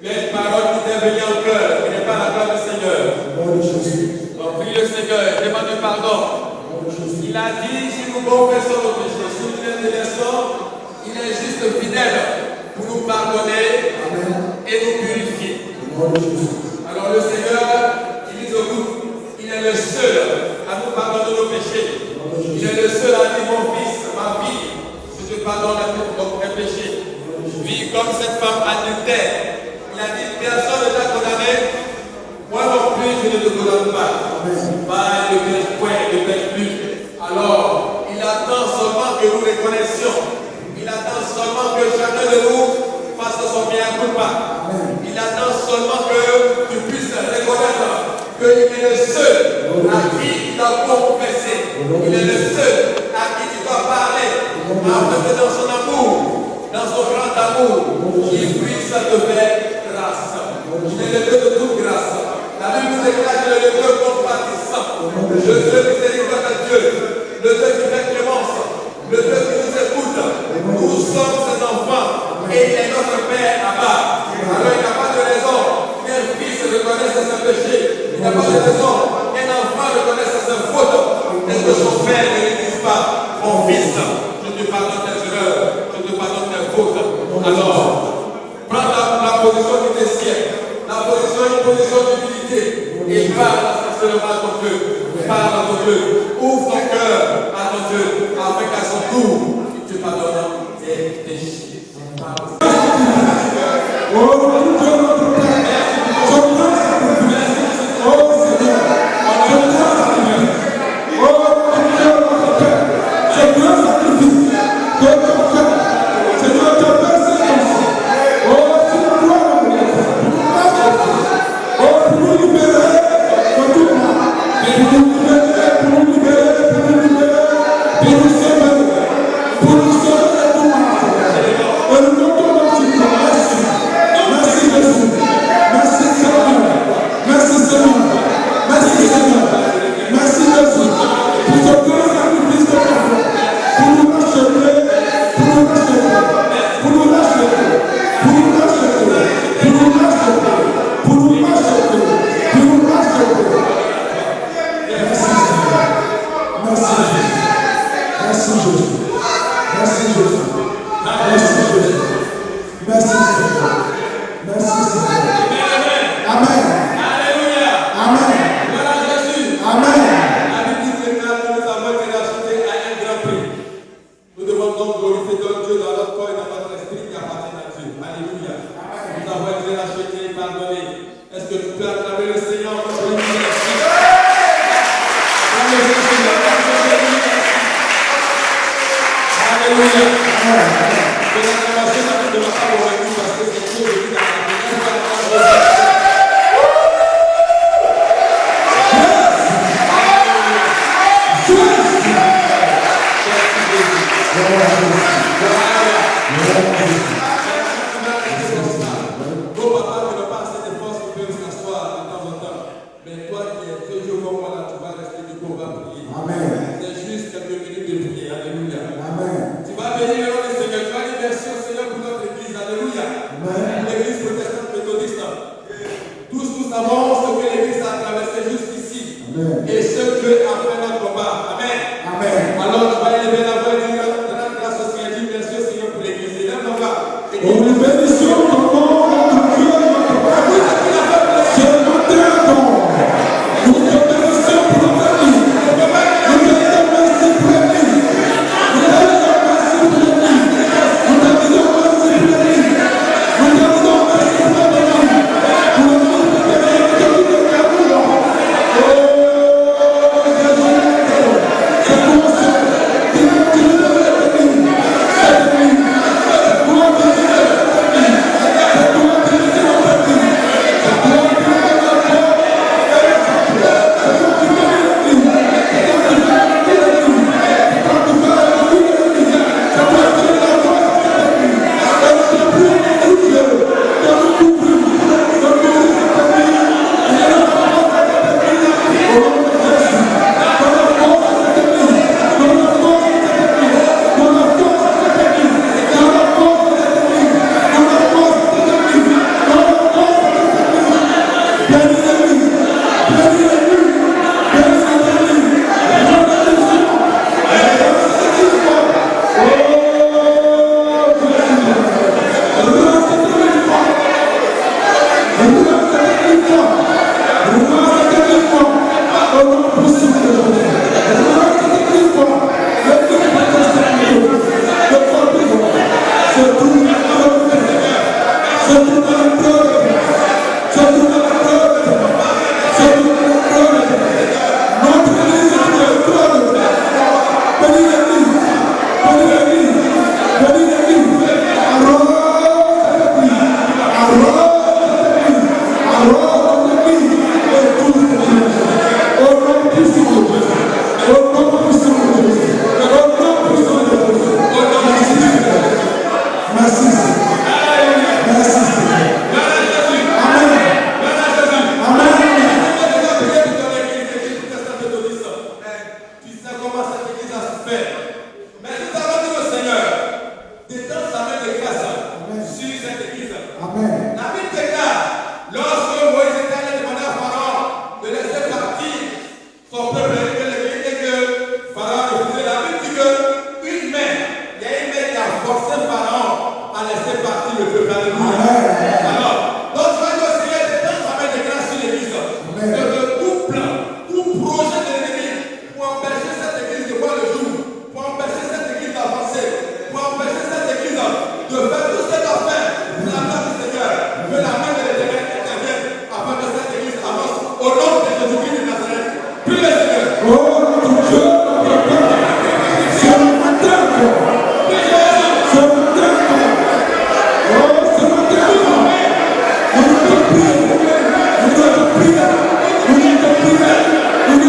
S4: Il y a une parole qui t'est venue en cœur, qui n'est pas la gloire du Seigneur.
S1: Gloire de Jésus.
S4: Donc prie le Seigneur, demande pardon. Il a dit, si nous confessons nos péchés, si nous les délaissons, il est juste fidèle pour nous pardonner et nous purifier. Alors le Seigneur, il nous écoute, il est le seul à nous pardonner nos péchés. Il est le seul à dire, mon fils, ma fille, je te pardonne tes péchés. Puis comme cette femme adultère, il a dit, personne ne t'a condamné, moi non plus je ne te condamne pas. Pas ne pêche point, ne pêche plus. Alors, il attend seulement que nous les connaissions. Il attend seulement que chacun de nous fasse son bien culpa. Il attend seulement que tu puisses reconnaître qu'il est le seul à qui tu dois confesser. Il est le seul à qui tu dois parler. Afin que dans son amour, dans son grand amour, il puisse te faire grâce. Il est le Dieu de toute grâce. La Bible nous déclare qu'il est le Dieu compatissant. Le Dieu miséricordieux de Dieu. Le Dieu qui fait clémence. Le Dieu qui nous écoute. Nous sommes ses enfants. Et il est notre Père là-bas. Alors il n'y a pas de raison qu'un fils reconnaisse ses péchés. Il n'y a pas de raison qu'un enfant reconnaisse ses fautes. Et que son Père ne lui dise pas, mon fils, je te pardonne tes erreurs, je te pardonne tes fautes. Alors, prends la position qui te sied. La position est une position d'humilité. Et parle sincèrement à ton Dieu. Parle à ton Dieu. Ouvre ton cœur à ton Dieu. Afin qu'à son tour, tu te pardonnes tes péchés.
S3: Nous te
S4: comment cette église a souffert. Mais nous avons dit au Seigneur d'étendre sa main de grâce sur cette église.
S3: Amen.
S4: La Bible déclare, lorsque Moïse était allé demander à Pharaon de laisser partir son peuple et que Pharaon refusait, la Bible dit qu'une main, il y a une main qui a forcé Pharaon à laisser partir le peuple. Alléluia. Alors, donc tu vas dire au Seigneur d'étendre sa main de grâce sur l'église. Que tout plan, tout projet de l'ennemi pour empêcher cette église de voir le jour, pour empêcher cette église d'avancer, pour empêcher cette église de faire tout ce qu'elle a fait, la main du Seigneur, que la main de l'Éternel intervienne afin que cette église avance au nom de Jésus-Christ de Nazareth. Prie le Seigneur.
S3: Oh mon Dieu, c'est le matin. C'est le matin. Oh, c'est le matin. On doit prier. On doit prier. On doit prier. On doit prier.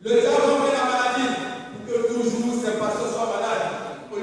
S4: Le diable envoie la maladie pour que toujours ces pasteurs soient malades. Au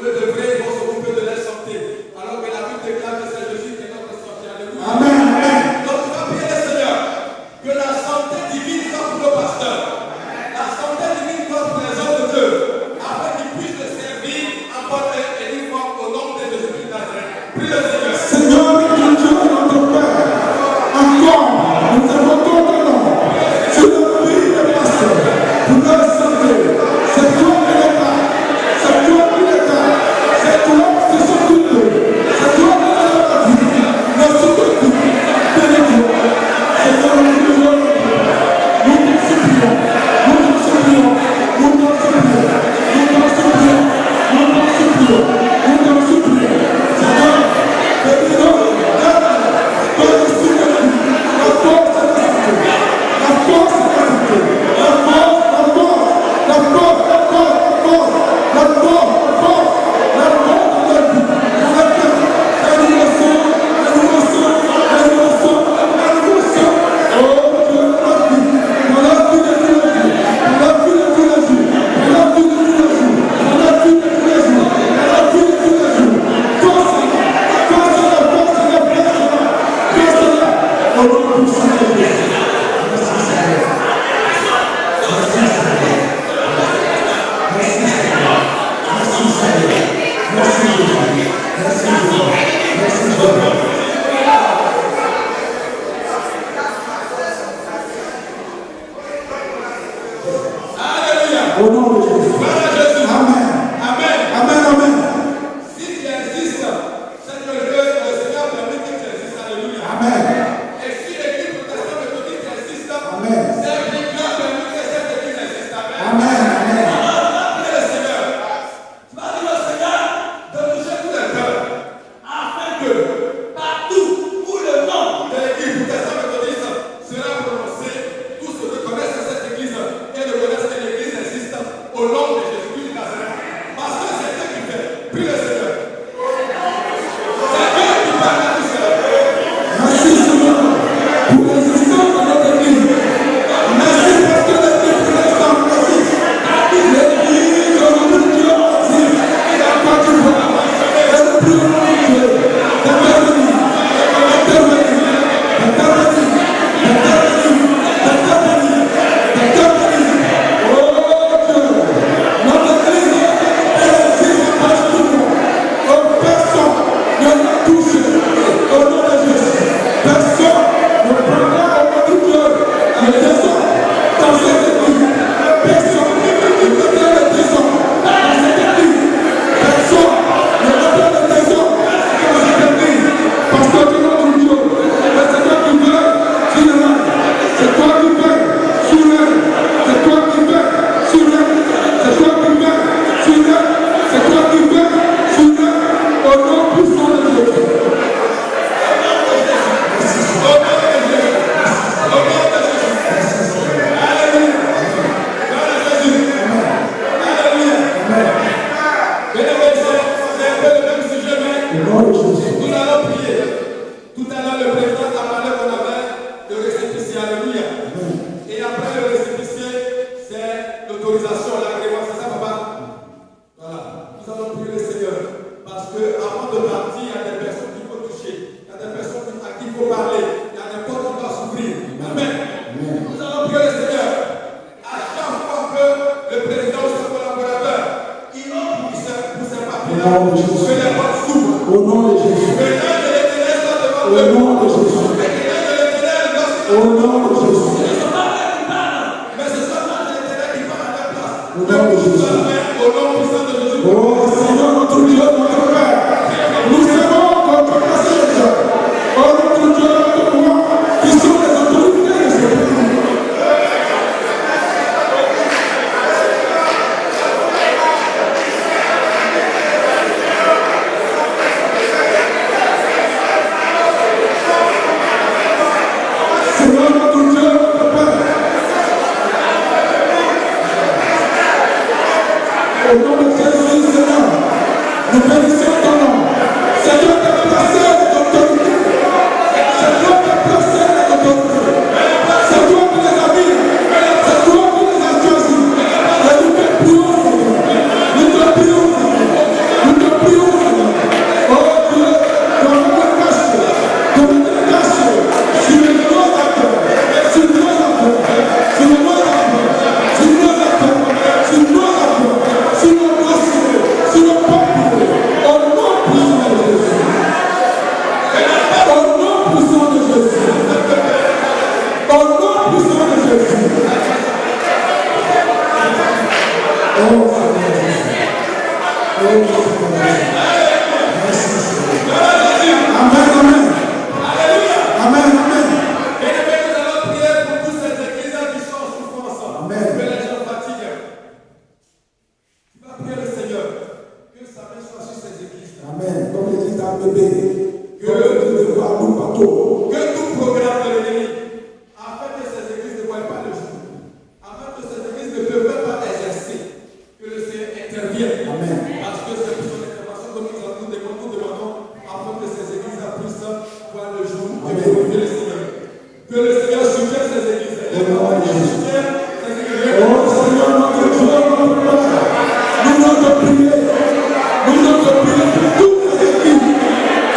S3: faut parler. Il y a des portes qui doivent s'ouvrir. Amen. Nous allons prier le Seigneur. À chaque fois que le président ou ses collaborateurs, il offre pour ses papiers-là, que les portes s'ouvrent.
S2: Au nom de Jésus.
S3: Que l'âge de l'Éternel soit devant
S2: Au
S3: eux.
S2: nom de Jésus.
S3: Que l'âge de l'Éternel lorsqu'il
S2: Au nom de Jésus.
S3: mais ce soit l'âge de l'Éternel qui parle à ta place.
S2: Au nom de Jésus.
S3: Au nom puissant de Jésus.
S2: Oh Seigneur, notre Dieu, notre Père, nous aimons notre passage. Oh notre Dieu, notre roi, qui sont les autorités de ce pays. Seigneur, notre Dieu, notre Père, au nom de Jésus, Seigneur, nous bénissons ton nom. Seigneur, tu as placé l'autorité. C'est toi qui as placé l'autorité. C'est toi qui les as mis. C'est toi qui les as choisis. Et nous te prions, Seigneur. Nous te prions, Seigneur. Nous te prions, Seigneur. Oh Dieu, qu'on ne te cache, qu'on ne te cache sur nos acteurs, sur nos acteurs, sur nos acteurs, sur nos acteurs, sur nos acteurs, sur nos dossiers, sur nos papiers, au nom puissant de Jésus. Au nom puissant de Jésus. Au nom puissant de Jésus. Oh Seigneur Jésus. Oh Seigneur Jésus. Merci Seigneur. Amen, amen. Amen, amen.
S3: Et nous allons prier pour toutes ces églises qui sont en souffrance.
S2: Amen.
S3: Que les gens fatiguent. Tu vas prier le Seigneur. Que sa main soit sur ces églises.
S2: Amen. Comme l'église d'un bébé. Comme l'église de voir nous bateau.
S3: Que tout programme de l'ennemi, afin que ces églises ne voient pas le jour, afin que ces églises ne peuvent pas exercer, que le Seigneur intervienne.
S2: Amen.
S3: Parce que c'est pour son intervention que nous demandons, afin que ces églises puissent voir le jour et
S2: Amen.
S3: glorifier le Seigneur. Que le Seigneur soutienne ces églises.
S2: Au nom de Jésus.
S3: Soutienne ces églises.
S2: Oh Seigneur, notre Dieu, notre Père, nous allons te prier. Nous allons te prier pour toutes les églises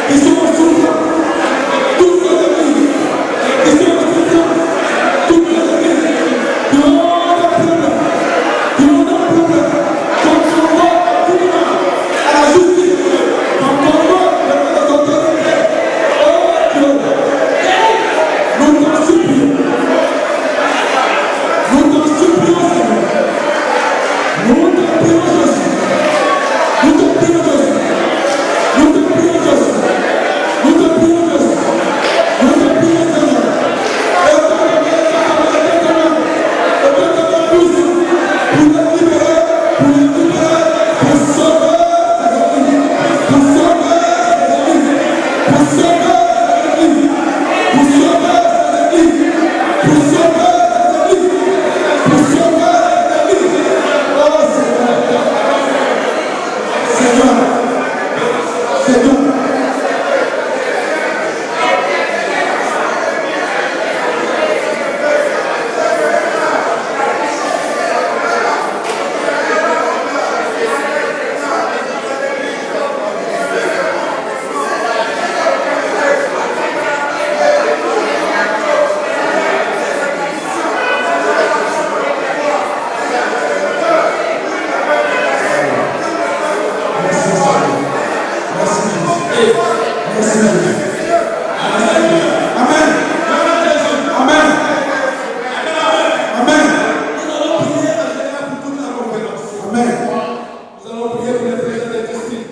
S2: qui sont en souffrance. Toutes les églises qui sont en souffrance. Toutes les églises qui ont des problèmes. Qui ont des problèmes. Comme son roi à la justice. Comme ton roi à l'autorité. Oh Dieu, nous t'en supplions. Nous t'en supplions, Seigneur. Nous te prions, Jésus. Nous te prions, Jésus. Nous te prions, Jésus. Nous te prions, Jésus. Nous te prions, Seigneur. Et ta main, pour les libérer, pour sauver ces églises, pour sauver ces églises, pour sauver ces églises, pour sauver ces églises, pour sauver ces églises, pour sauver ces églises. Oh Seigneur. Seigneur. Seigneur. Merci Seigneur. Merci Jésus. Merci Jésus. Amen. Amen. Amen.
S3: Nous allons prier en général pour toute la conférence.
S2: Amen.
S3: Nous allons prier pour les présidents des districts.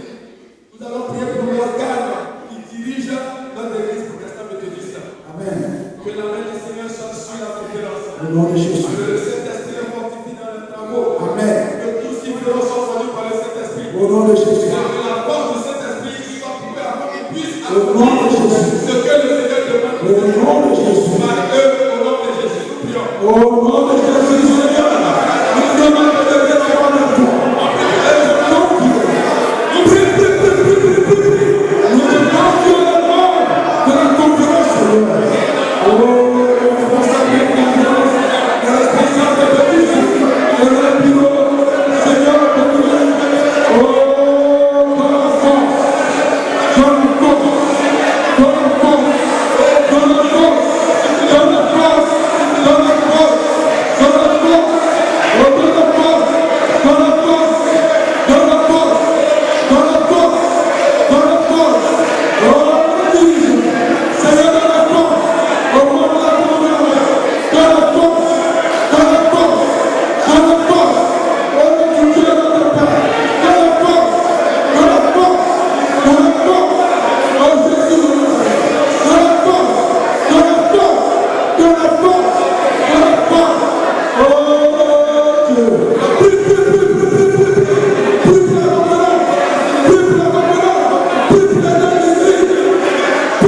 S3: Nous allons prier pour l'organe qui dirige notre église protestante méthodiste.
S2: Amen.
S3: Que la main du Seigneur soit sur la conférence.
S2: Au nom de Jésus.
S3: Que le Saint-Esprit est fortifié dans les travaux.
S2: Amen.
S3: Que tous ces violents soient vendus par le Saint-Esprit.
S2: Au nom de Jésus.
S3: Que la force du Saint-Esprit soit prouvée afin qu'il puisse
S2: Au nom de Jésus.
S3: ce que le Seigneur demande.
S2: Au nom de Jésus.
S3: Par eux, au nom de Jésus, nous prions.
S2: Au nom de Jésus, Seigneur, nous demandons de devenir devant notre toi. Et je confie. Nous prions. Nous te confions le nom de la conférence, Seigneur. Oh, responsable de conférence, responsable de petits, et le bureau, Seigneur, de nous. Oh, donne force, donne force, donne force.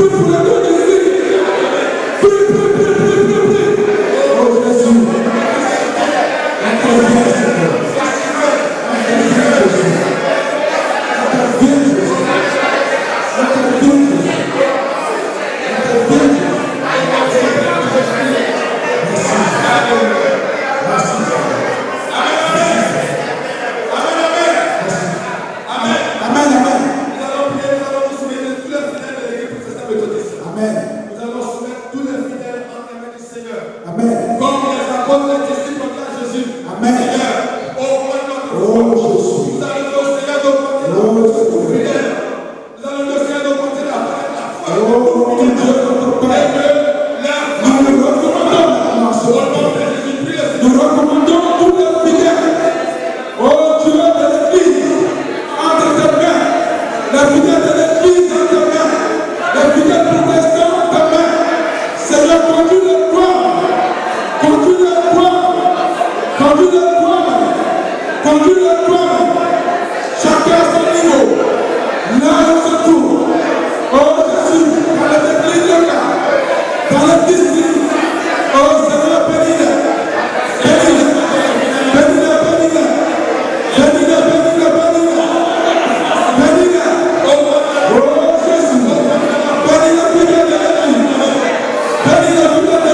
S3: Prie pour les deux ici. Prie. Oh Jésus. Interviens, Seigneur. Interviens, Jésus. Interviens, Jésus. Interviens, Jésus. Interviens,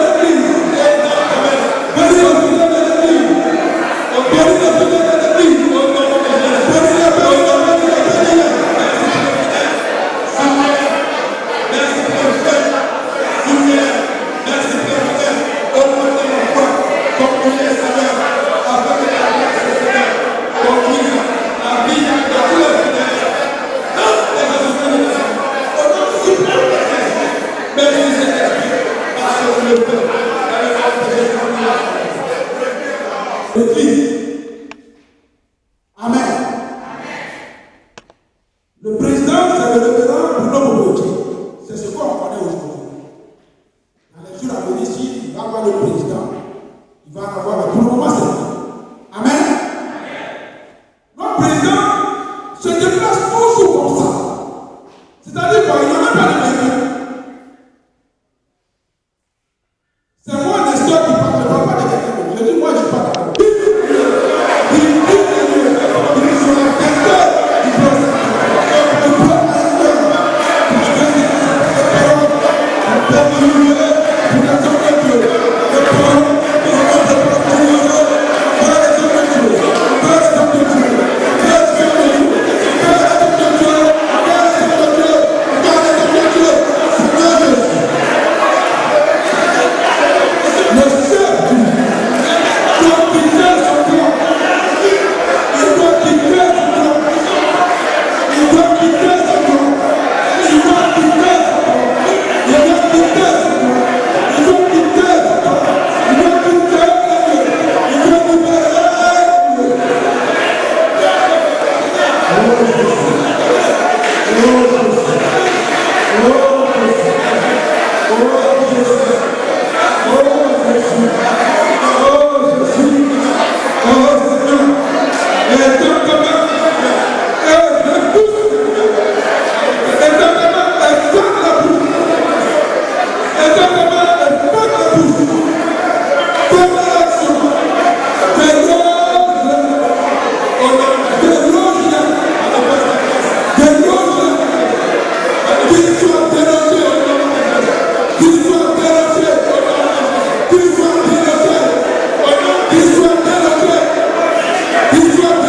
S3: Jésus.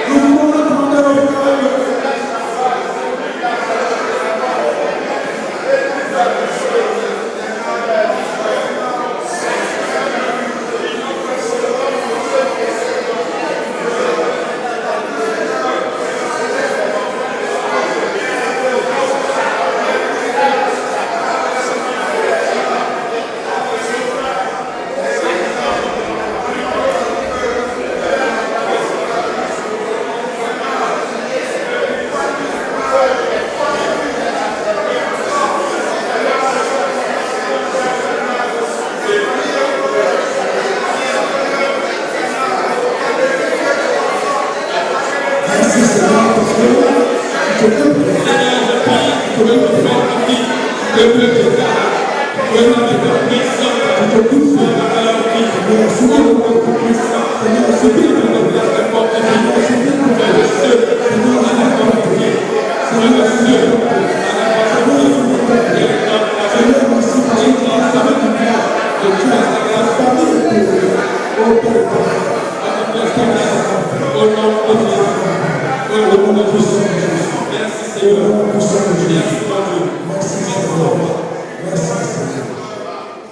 S1: Nous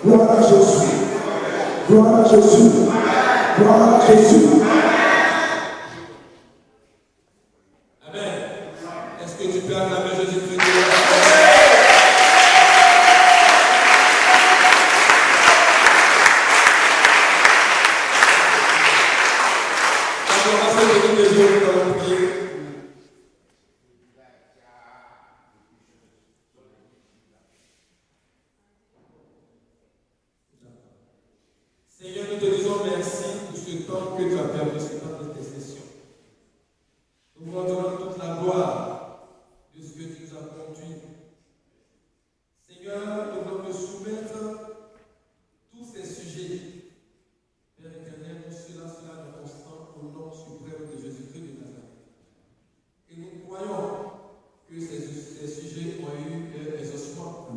S3: Gloire à Jésus. Gloire à Jésus. Gloire à Jésus.
S4: Amen. Est-ce que tu peux acclamer Jésus-Christ? Seigneur, nous te disons merci pour ce temps que tu as permis, ce temps d'intercession. Nous vous rendons toute la gloire de ce que tu nous as conduit. Seigneur, nous voulons te soumettre tous ces sujets. Père éternel, nous cela nous constant au nom suprême de Jésus-Christ de Nazareth. Et nous croyons que ces sujets ont eu leur exaucement.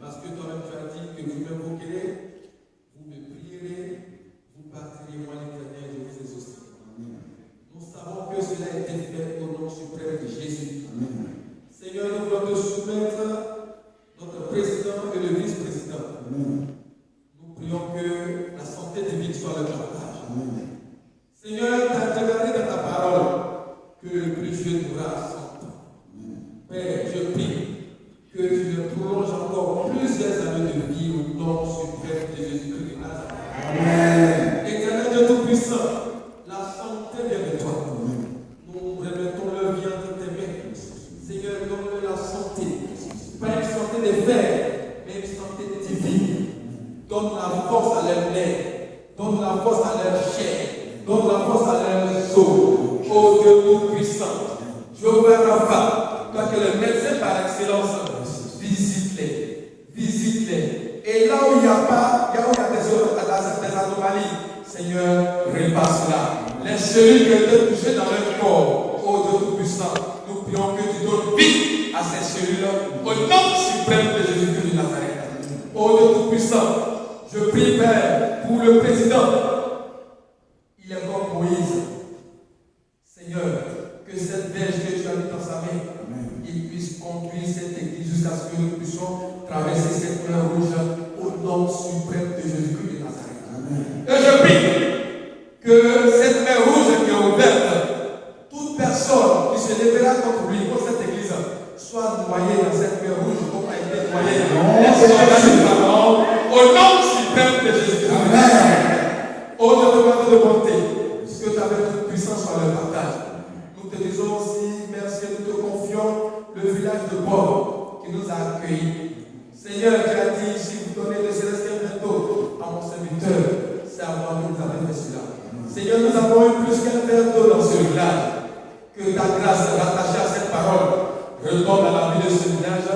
S4: Parce que toi-même tu as dit que vous m'invoquerez. Vous me prierez, vous partirez, moi l'éternel, je vous exaucerai. Nous savons que cela a été fait au nom suprême de Jésus. Seigneur, nous voulons te soumettre notre président et le vice-président. Nous prions que la santé divine soit le partage. Seigneur, tu as déclaré dans ta parole que le plus jeune mourra à 100 ans. Père, je prie que tu me prolonges encore plusieurs années de vie au nom suprême de Jésus-Christ de Nazareth. Amen. Éternel Dieu Tout-Puissant, la santé vient de toi. Nous remettons leur vie entre tes mains. Seigneur, donne-leur la santé. Pas une santé de fer, mais une santé divine. Donne la force à leur nerfs. Donne la force à leur chair. Donne la force à leurs os. Ô Dieu Tout-Puissant, Jéhovah Rapha, toi que le médecin par excellence, visite-les. Visite-les. Et là où il n'y a pas, là où il y a des anomalies, Seigneur, répare cela. Les cellules qui étaient touchées dans leur corps, ô Dieu Tout-Puissant, nous prions que tu donnes vie à ces cellules au nom suprême de Jésus-Christ de Nazareth. Ô Dieu Tout-Puissant, je prie, Père, pour le président. Il est comme Moïse. Seigneur, que cette verge que tu as mis dans sa main, il puisse conduire cette église jusqu'à ce que nous puissions traverser cette mer rouge au nom suprême de Jésus-Christ de Nazareth. Amen. Et je prie que cette mer rouge qui est ouverte, toute personne qui se lèvera contre lui, contre cette église, soit noyée dans cette mer rouge comme a été noyée les soldats du Pharaon, au nom suprême de Jésus-Christ. Amen. Oh Dieu de bonté, que tu avais toute puissance sur le partage. Nous te disons aussi merci et nous te confions le village de Paul qui nous a accueillis. Seigneur, tu as dit, si vous donnez le céleste bientôt à mon serviteur, c'est à moi que vous avez fait cela. Seigneur, nous avons eu plus qu'un verre d'eau dans ce village. Que ta grâce rattachée à cette parole retombe à la vie de ce village,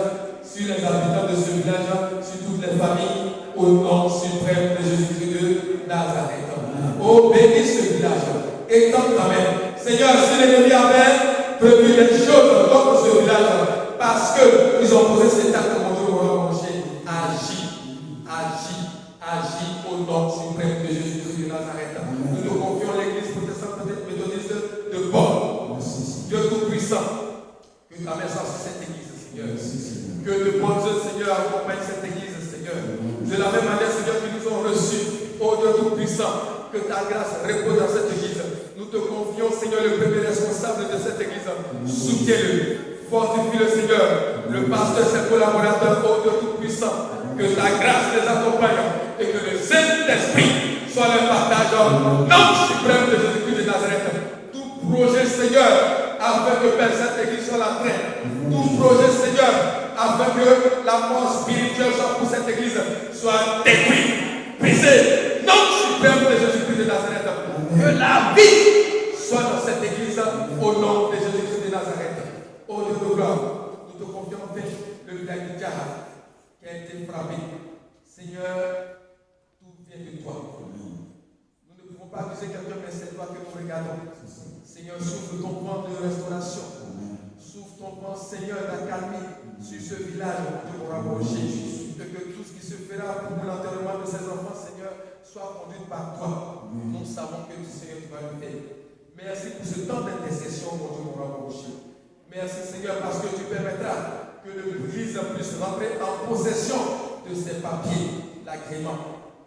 S4: sur les habitants de ce village, sur toutes les familles, au nom suprême de Jésus-Christ de Nazareth. Oh, bénis ce village, étends ta main. Seigneur, si l'ennemi avait prévu des choses contre ce village, parce qu'ils ont posé cet acte contre mon manger, agis au nom suprême de Jésus-Christ de Nazareth. Nous te confions l'église protestante méthodiste de Paul. Dieu Tout-Puissant, que ta main soit sur cette église, Seigneur. Que de bonnes œuvres, Seigneur, accompagnent cette église, Seigneur. De la même manière, Seigneur, qu'ils nous ont reçus, ô Dieu Tout-Puissant, que ta grâce repose dans cette église. Nous te confions, Seigneur, le premier responsable de cette église. Soutiens-le, fortifie-le, Seigneur. Le pasteur, ses collaborateurs, ô Dieu Tout-Puissant, que ta grâce les accompagne et que le Saint-Esprit soit le partage au nom suprême de Jésus-Christ de Nazareth. Tout projet, Seigneur, afin que cette église soit la traîne. Tout projet, Seigneur, afin que la mort spirituelle soit pour cette église soit détruite, brisée. Nom suprême de Jésus-Christ de Nazareth. Que la vie soit dans cette église au nom de Jésus-Christ de Nazareth. malade qui a été frappé. Seigneur, tout vient de toi. Nous ne pouvons pas accuser quelqu'un, mais c'est toi que nous regardons. Seigneur, souffle ton vent de restauration. Souffle ton vent, Seigneur, d'accalmie sur ce village de Morabouchi. Que tout ce qui se fera pour l'enterrement de ces enfants, Seigneur, soit conduit par toi. Nous savons que tu, Seigneur, tu vas le faire. Merci pour ce temps d'intercession, mon Dieu, Morabouchi. Merci, Seigneur, parce que tu permettras que l'Église puisse rentrer en possession de ces papiers, l'agrément.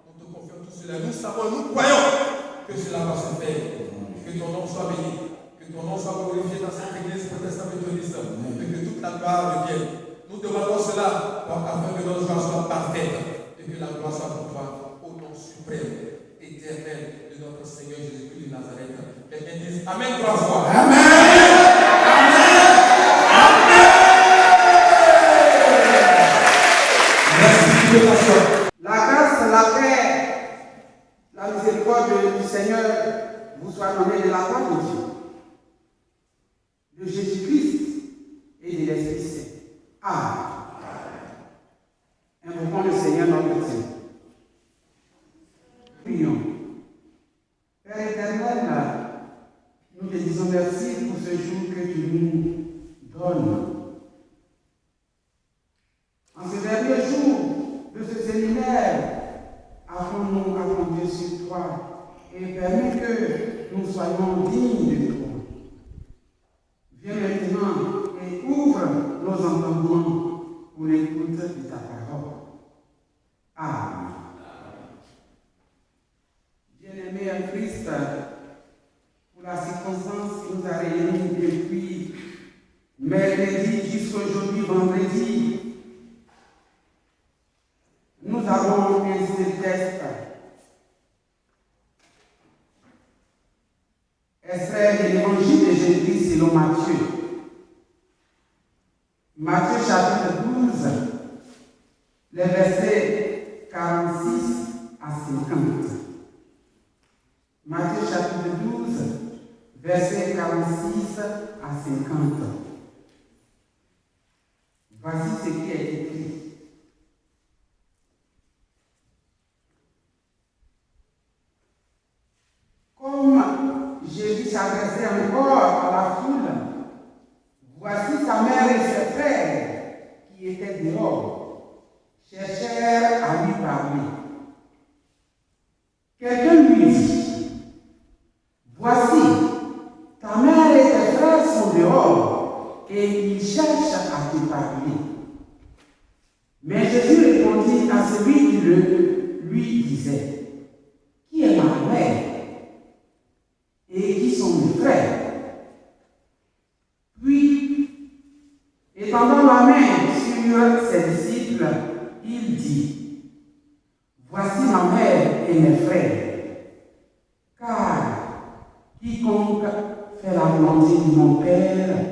S4: Nous te confions tout cela. Nous savons, nous croyons que cela va se faire. Que ton nom soit béni. Que ton nom soit glorifié dans cette église protestante méthodiste. Et que toute la gloire revienne. Nous demandons cela afin que notre joie soit parfaite. Et que la gloire soit pour toi, au nom suprême, éternel de notre Seigneur Jésus-Christ de Nazareth. Quelqu'un dise Amen 3 fois.
S3: Amen.
S5: La grâce, la paix, la miséricorde du Seigneur vous soit donnée de la part de Dieu, de Jésus-Christ et de l'Esprit Saint. Invoquons le Seigneur notre Dieu. Prions. Père éternel, nous te disons merci pour ce jour que tu nous donnes. En ce dernier jour de ce séminaire, appelons-nous à compter sur toi et permets que nous soyons dignes de toi. Viens maintenant et ouvre nos entendements pour l'écoute de ta parole. Amen. Bien-aimé en Christ, pour la circonstance qui nous a réunis depuis mercredi jusqu'aujourd'hui, vendredi, nous avons un seul texte. Extrait de l'évangile de Jésus selon Matthieu. Matthieu chapitre 12, les versets 46 à 50. Matthieu chapitre 12, versets 46 à 50. Voici ce qui est écrit. Comme Jésus s'adressait encore à la foule, voici sa mère et ses frères qui étaient dehors, cherchèrent à lui parler. Quelqu'un lui dit, voici, ta mère et tes frères sont dehors et ils cherchent à te parler. Mais Jésus répondit à celui qui lui disait, qui est ma mère et qui sont mes frères? Puis, étendant la main sur ses disciples, il dit, voici ma mère et mes frères, car quiconque fait la volonté de mon Père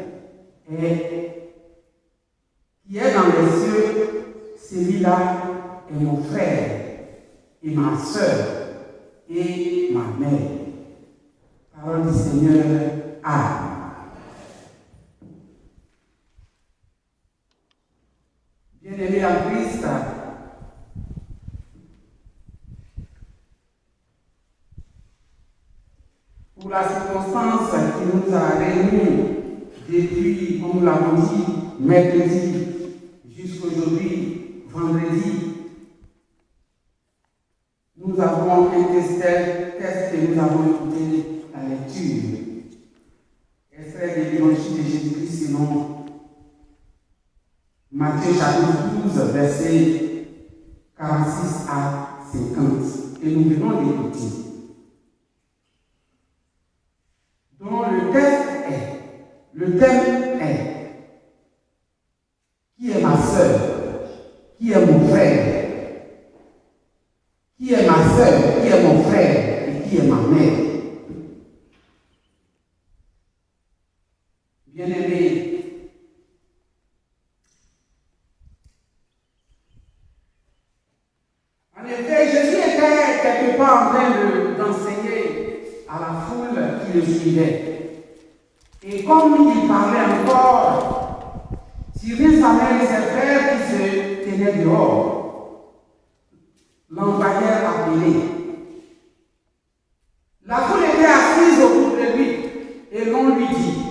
S5: qui est dans les cieux, celui-là est mon frère et ma sœur et ma mère. Parole du Seigneur. Amen. Bien-aimés en Christ, pour la circonstance qui nous a réunis depuis, comme nous l'avons dit, mercredi jusqu'aujourd'hui, vendredi, nous avons un test que nous avons écouté la lecture. Extrait de l'évangile de Jésus-Christ selon Matthieu chapitre 12, versets 46 à 50. Et nous venons d'écouter. Dont le thème est, qui est ma sœur, qui est mon frère, qui est ma sœur, qui est mon frère et qui est ma mère. Bien-aimés, en effet, Jésus était quelque part en train d'enseigner à la foule qui le suivait. Et comme il parlait encore, Cyril, sa mère et ses frères qui se était dehors. L'envoyeur appelé. La foule était assise autour de lui et l'on lui dit,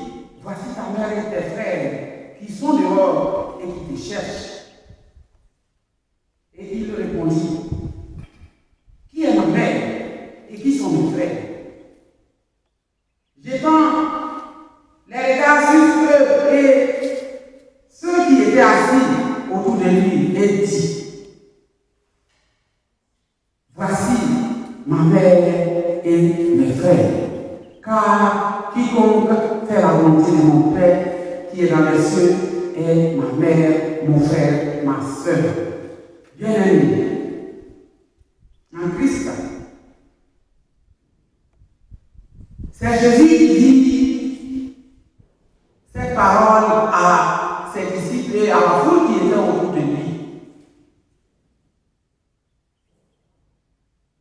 S5: voici ta mère et tes frères qui sont dehors et qui te cherchent. Et il répondit, qui est ma mère et qui sont mes frères? Jetant les regards sur eux et ceux qui étaient assis autour de lui, et dit, voici ma mère et mes frères, car quiconque fait la volonté de mon Père qui est dans les cieux est ma mère, mon frère, ma soeur. Bien-aimés, en Christ, c'est Jésus qui dit cette parole à ses disciples et à la foule qui était autour de lui.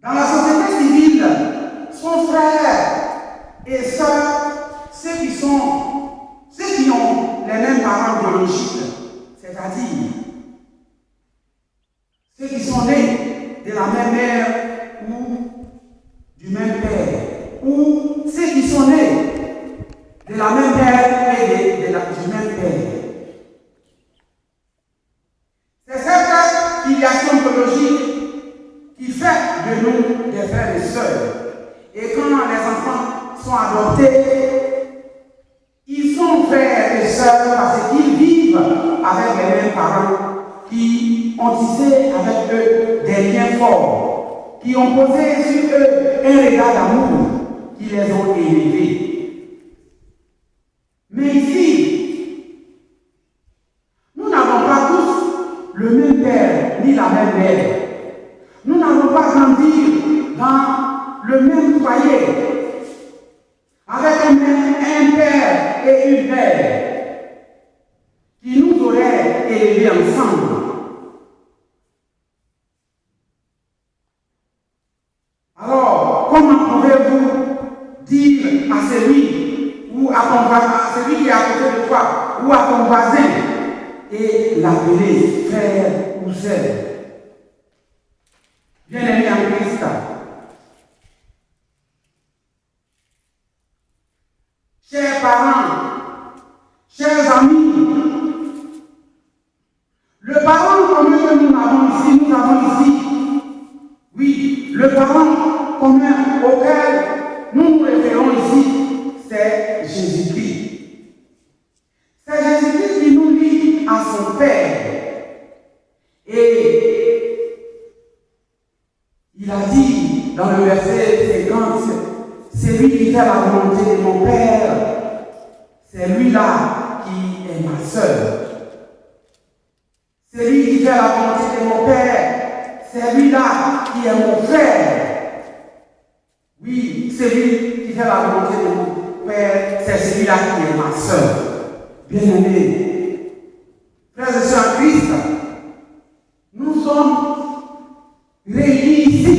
S5: Dans la société civile, son frère et soeur, ceux qui ont les mêmes parents biologiques, c'est-à-dire ceux qui sont nés de la même mère ou du même père, ou ceux qui sont nés de la même mère et du même père. C'est cette filiation biologique qui fait de nous des frères et sœurs. Et quand les enfants sont adoptés, ils sont frères et sœurs parce qu'ils vivent avec les mêmes parents qui ont tissé avec eux des liens forts, qui ont posé sur eux un regard d'amour, qui les ont élevés. Mais ici, nous n'avons pas tous le même père ni la même mère. Nous n'avons pas grandi dans le même foyer, avec un père et une mère qui nous auraient élevés ensemble. Alors, comment pouvez-vous dire à celui ou à celui qui est à côté de toi ou à ton voisin et l'appeler frère ou sœur? Bien-aimés en Christ, chers parents, chers amis, le parent commun que nous avons ici, oui, le parent commun auquel nous nous référons ici, c'est Jésus-Christ. C'est Jésus-Christ qui nous lie à son Père. Et il a dit dans le verset 50, c'est lui qui fait la volonté de mon Père, c'est lui-là qui est ma sœur. C'est lui qui fait la volonté de mon Père, c'est lui-là qui est mon frère. Oui, c'est lui qui fait la volonté de mon Père, c'est celui-là qui est ma sœur. Bien-aimés, frères et sœurs en Christ, nous sommes réunis ici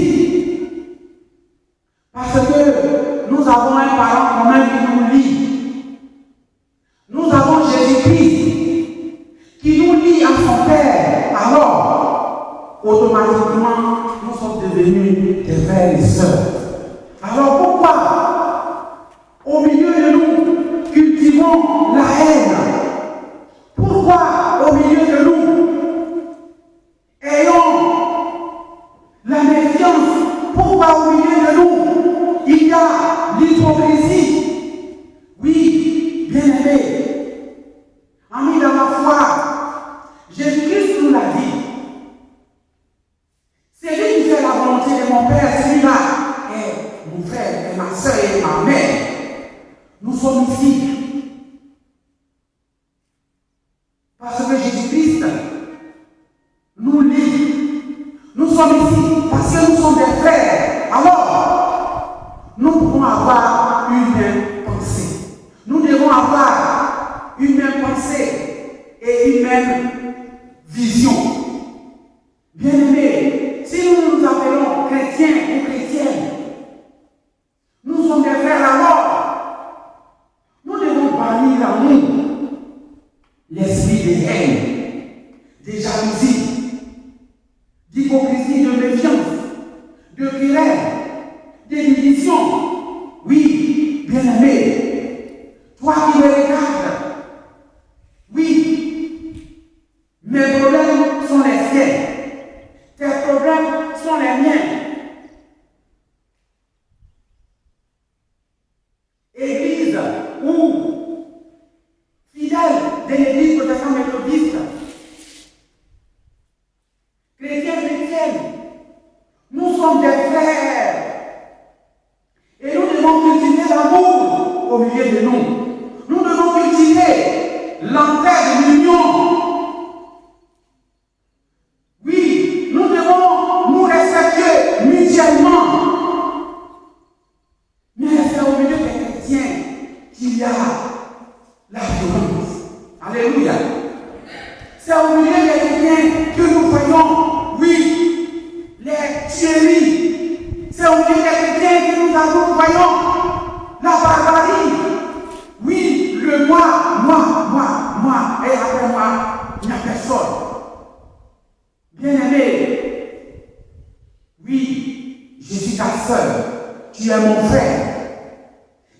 S5: parce que nous avons un parent commun qui nous lie. Nous avons Jésus-Christ qui nous lie à son Père. Alors, automatiquement, nous sommes devenus des frères et sœurs. Alors pourquoi, au milieu de nous, cultivons la haine? Pourquoi, au milieu de nous, ayons la méfiance? Pourquoi, au milieu de nous, il y a l'hypocrisie? Oui, bien-aimés, amis dans la foi, Jésus-Christ nous l'a dit. C'est lui qui fait la volonté de mon Père, celui-là est mon frère, et ma soeur et ma mère. Nous sommes ici parce que Jésus-Christ nous lie. Nous sommes ici parce que nous sommes des frères. Alors, nous pouvons avoir une même pensée. Nous devons avoir une même pensée et une même vision. Bien-aimés, si nous nous appelons chrétiens ou chrétiennes, nous sommes des frères alors. Nous devons bannir en nous l'esprit de haine, de jalousie, d'hypocrisie, de méfiance, de querelle, de division. Oui, bien-aimé, toi qui me regardes, oui, mes problèmes sont les siens, tes problèmes sont les miens. Église ou fidèle de l'église protestante méthodiste, chrétiens, chrétiennes, nous sommes des frères et nous devons cultiver l'amour au milieu de nous. Nous devons cultiver l'entraide, l'union. Oui, nous devons nous respecter mutuellement. Mais c'est au milieu des chrétiens qu'il y a la violence. Alléluia. C'est au milieu des chrétiens que nous voyons, oui, les tueries. C'est au milieu des chrétiens que nous voyons la barbarie. Oui, le moi, et après moi, il n'y a personne. Bien-aimé, oui, je suis ta sœur, tu es mon frère.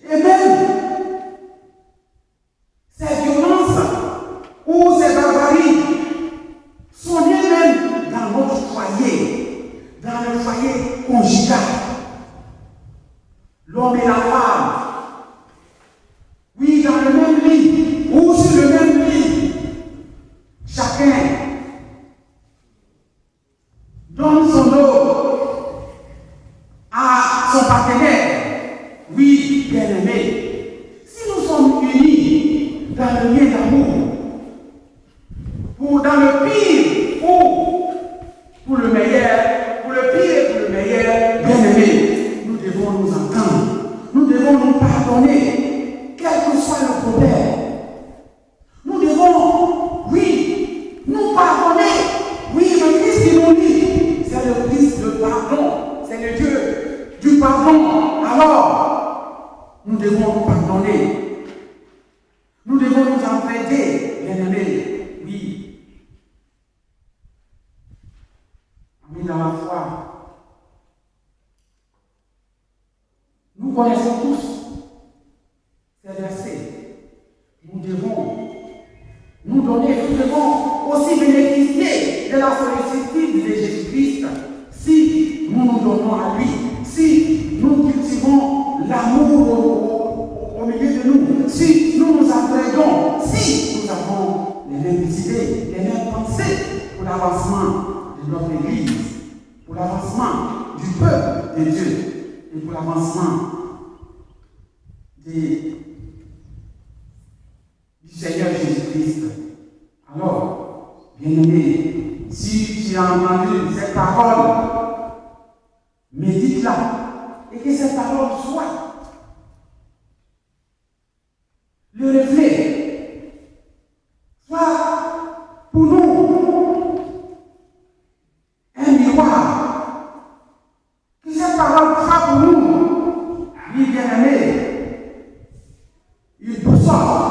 S5: Et même ces violences ou ces barbaries sont nées même dans notre foyer, dans le foyer conjugal. L'homme et la femme, oui, dans le même lit, ou sur le même lit, chacun donne son eau à son partenaire. Oui, bien-aimé, si nous sommes unis dans le lien d'amour, ou dans le pire, ou pour le meilleur, pour le pire et pour le meilleur, bien-aimé, nous devons nous entendre, nous devons nous pardonner, quel que soit le problème. Nous devons, oui, nous pardonner. Oui, le Christ qui nous dit, c'est le Christ de pardon, c'est le Dieu du pardon. Alors, nous devons nous pardonner. Nous devons nous entraider, bien-aimés. Oui. Amis dans la foi. Nous connaissons tous ces versets. Nous devons nous donner, nous devons aussi bénéficier de la sollicitude de Jésus-Christ si nous nous donnons à lui, si nous cultivons l'amour au milieu de nous, si nous nous entraidons, si nous avons les mêmes idées, les mêmes pensées pour l'avancement de notre Église, pour l'avancement du peuple de Dieu et pour l'avancement du Seigneur Jésus-Christ. Alors, bien-aimé, si tu as entendu cette parole, médite-la et que cette parole soit le reflet, soit pour nous un miroir, que cette parole soit pour nous, oui, bien-aimé, une boussole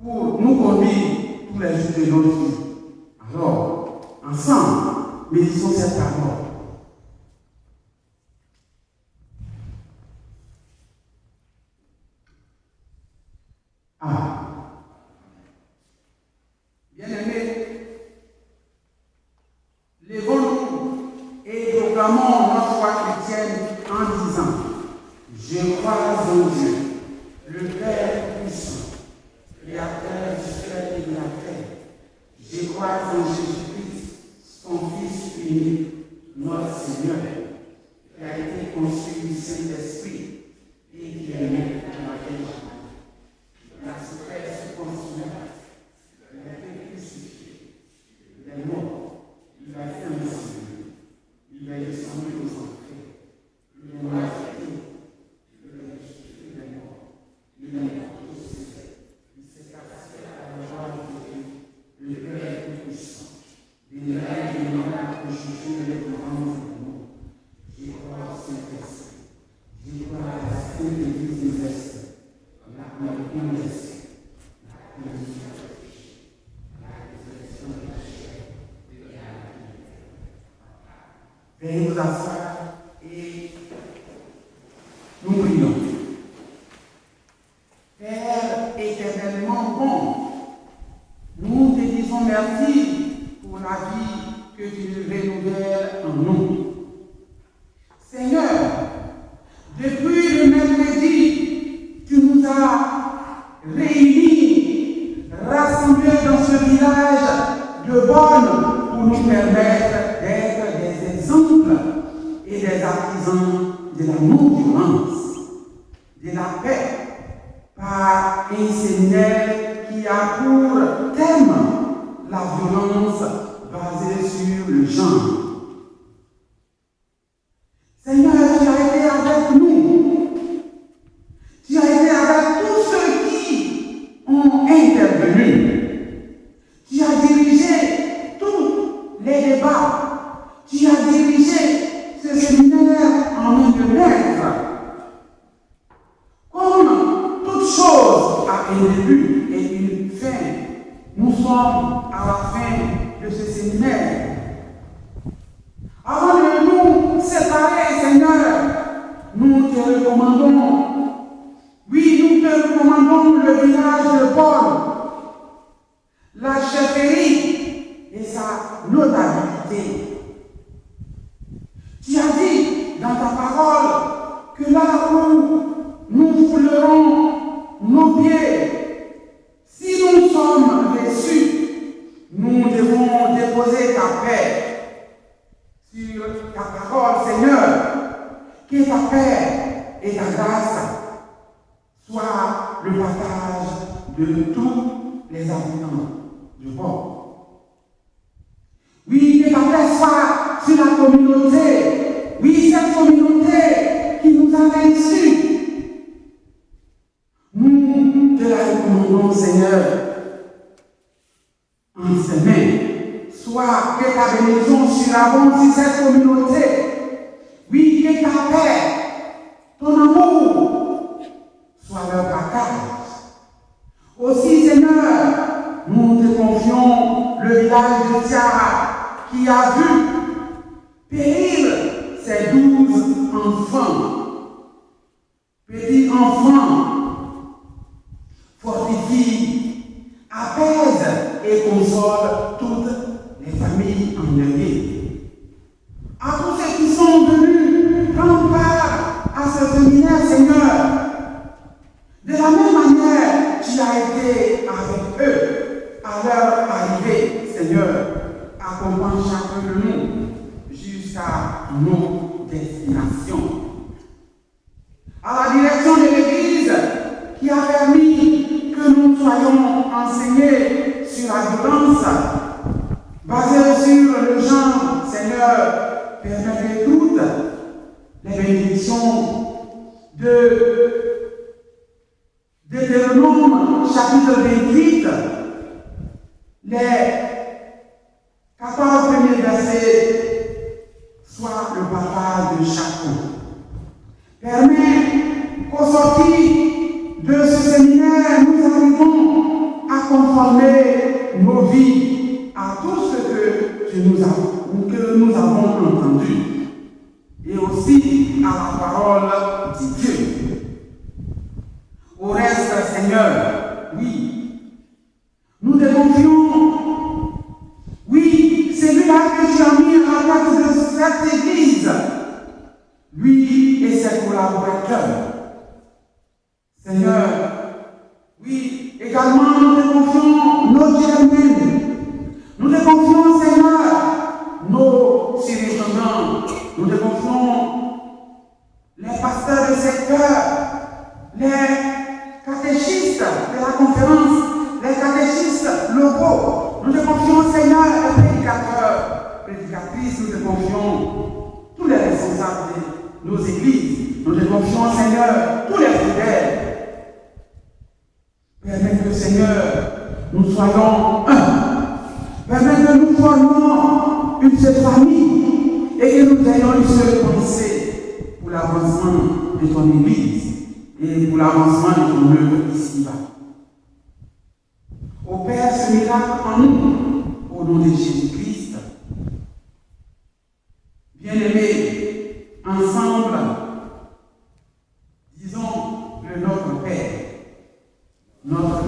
S5: pour nous conduire tous les jours de notre vie. Alors, ensemble, méditons cette parole. Bien-aimés, levons-nous et proclamons notre foi chrétienne en disant: je crois en Dieu, le Père puissant, Créateur du ciel et de la terre. Je crois en Jésus-Christ, son Fils unique, notre Seigneur, qui a été conçu du Saint-Esprit et qui est né de la Vierge Marie. La souffert sous Ponce Pilate, il a été crucifié, il est mort, il a été enseveli, il est descendu aux enfers, il est mort, il est mort, il est mort au ciel. Le Père Tout-Puissant, béni et honorable pour juger les grands nous. Je crois au Saint-Esprit, je crois à la Sainte Église universelle, la communion des saints, la communion des péchés, la résurrection de la chair et la vie. Veuillez vous asseoir et nous prions. Père éternellement bon, nous te disons merci pour la vie que tu renouvelles en nous. Seigneur, depuis le mercredi, tu nous as réunis, rassemblés dans ce village de Bonne pour nous permettre d'être des exemples et des artisans de la non-violence, de la paix, par un séminaire qui a pour thème la violence basée sur le genre. Seigneur, tu as été avec nous. Tu as été avec tous ceux qui ont intervenu. Tu as dirigé tous les débats. Tu as dirigé ce séminaire en main de maître. Comme toute chose a un début et une fin, nous sommes à la fin de ce séminaire. Avant de nous séparer, Seigneur, nous te recommandons, oui, nous te recommandons le village de Paul, la chefferie et sa notabilité. Tu as dit dans ta parole que là où nous foulerons nos pieds, si nous sommes déçus, nous devons déposer ta paix sur ta parole, Seigneur, que ta paix et ta grâce soient le partage de tous les habitants du monde. Oui, que ta paix soit sur la communauté. Oui, cette communauté qui nous a reçus. Nous te la recommandons, Seigneur, en ces mains. Soit que ta bénédiction surabonde sur cette communauté. Oui, que ta paix, ton amour, soit leur partage. Aussi, Seigneur, nous te confions le village de Tiara qui a vu périr ses 12 enfants. Petits enfants, fortifie, apaise et console toutes les familles endeuillées. À tous ceux qui sont venus prendre part à ce séminaire, Seigneur, de la même manière, tu as été avec eux à leur arrivée, Seigneur. Accompagne chacun de nous jusqu'à nos destinations. À la direction de l'Église qui a permis que nous soyons enseignés sur la violence basée sur le genre, Seigneur, permets toutes les bénédictions de Deutéronome chapitre 28, les 14 premiers versets, soit le partage de chacun. Permets qu'au sorti de ce séminaire, nous arrivons à conformer nos vies à tout ce que nous avons entendu et aussi à la parole de Dieu. Au reste, Seigneur, oui, nous te confions. Oui, celui-là que tu as mis à la tête de cette église, lui et ses collaborateurs. Seigneur, oui, également nous te confions nos germaines. Nous te confions, Seigneur, nos surintendants. Nous te confions les pasteurs de secteur, les catéchistes de la conférence, les catéchistes locaux. Nous te confions, Seigneur, les prédicateurs, prédicatrices. Nous te confions tous les responsables de nos églises. Nous te confions, Seigneur, tous les fidèles. Permets que, Seigneur, nous soyons un. Permets que nous formions une seule famille et que nous ayons une seule pensée pour l'avancement de ton église et pour l'avancement de ton œuvre ici-bas. Opère ce miracle en nous, au nom de Jésus-Christ. Bien-aimés,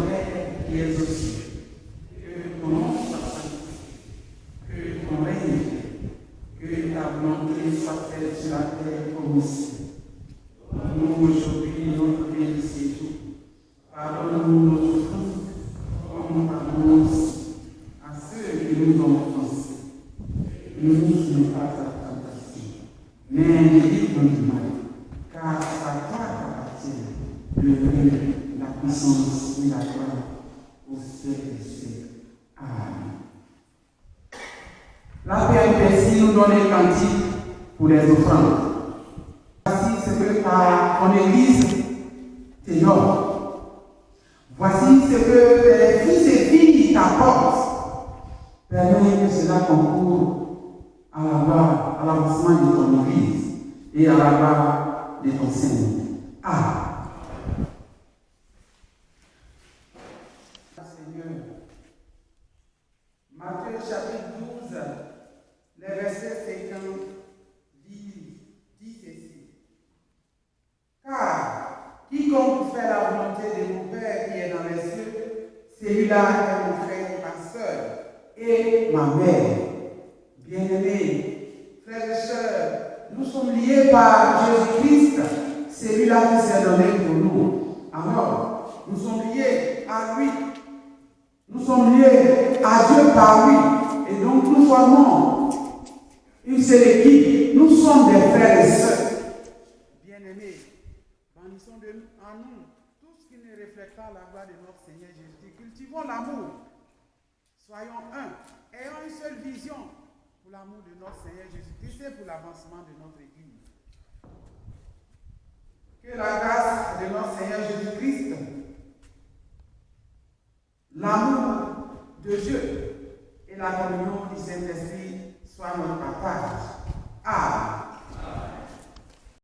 S5: Père qui es aux cieux, que ton nom soit sanctifié, que ton règne vienne, que ta volonté soit faite sur la terre comme au ciel. Nous aujourd'hui notre pain de ces jours. Pardonne-nous nos offenses, comme nous pardonnons aussi à ceux qui nous ont offensés. Ne nous soumets pas à la tentation, mais délivre-nous du mal, car c'est à toi qu'appartient le règne, la puissance et la gloire au siècle des siècles. Amen. La PNPC nous donne un cantique pour les offrandes. Voici ce que ton Église t'honore. Voici ce que tes fils et filles t'apportent. Permets que cela concourt à la gloire, à l'avancement de ton Église et à la gloire de ton Seigneur. Amen. Seigneur, Matthieu chapitre 12, les versets 50 dit ceci. Car quiconque fait la volonté de mon Père qui est dans les cieux, celui-là est mon frère, ma soeur et ma mère. Bien-aimés, frères et sœurs, nous sommes liés par Jésus-Christ, celui-là qui s'est donné pour nous. Alors, nous sommes liés à lui. Nous sommes liés à Dieu par lui. Et donc nous formons une seule équipe. Nous sommes des frères et sœurs. Bien-aimés, bannissons en nous tout ce qui ne reflète pas la gloire de notre Seigneur Jésus. Cultivons l'amour. Soyons un. Ayons une seule vision pour l'amour de notre Seigneur Jésus-Christ et pour l'avancement de notre Église. Que la grâce de notre Seigneur Jésus-Christ, l'amour de Dieu et la communion du Saint-Esprit soient notre partage. Amen.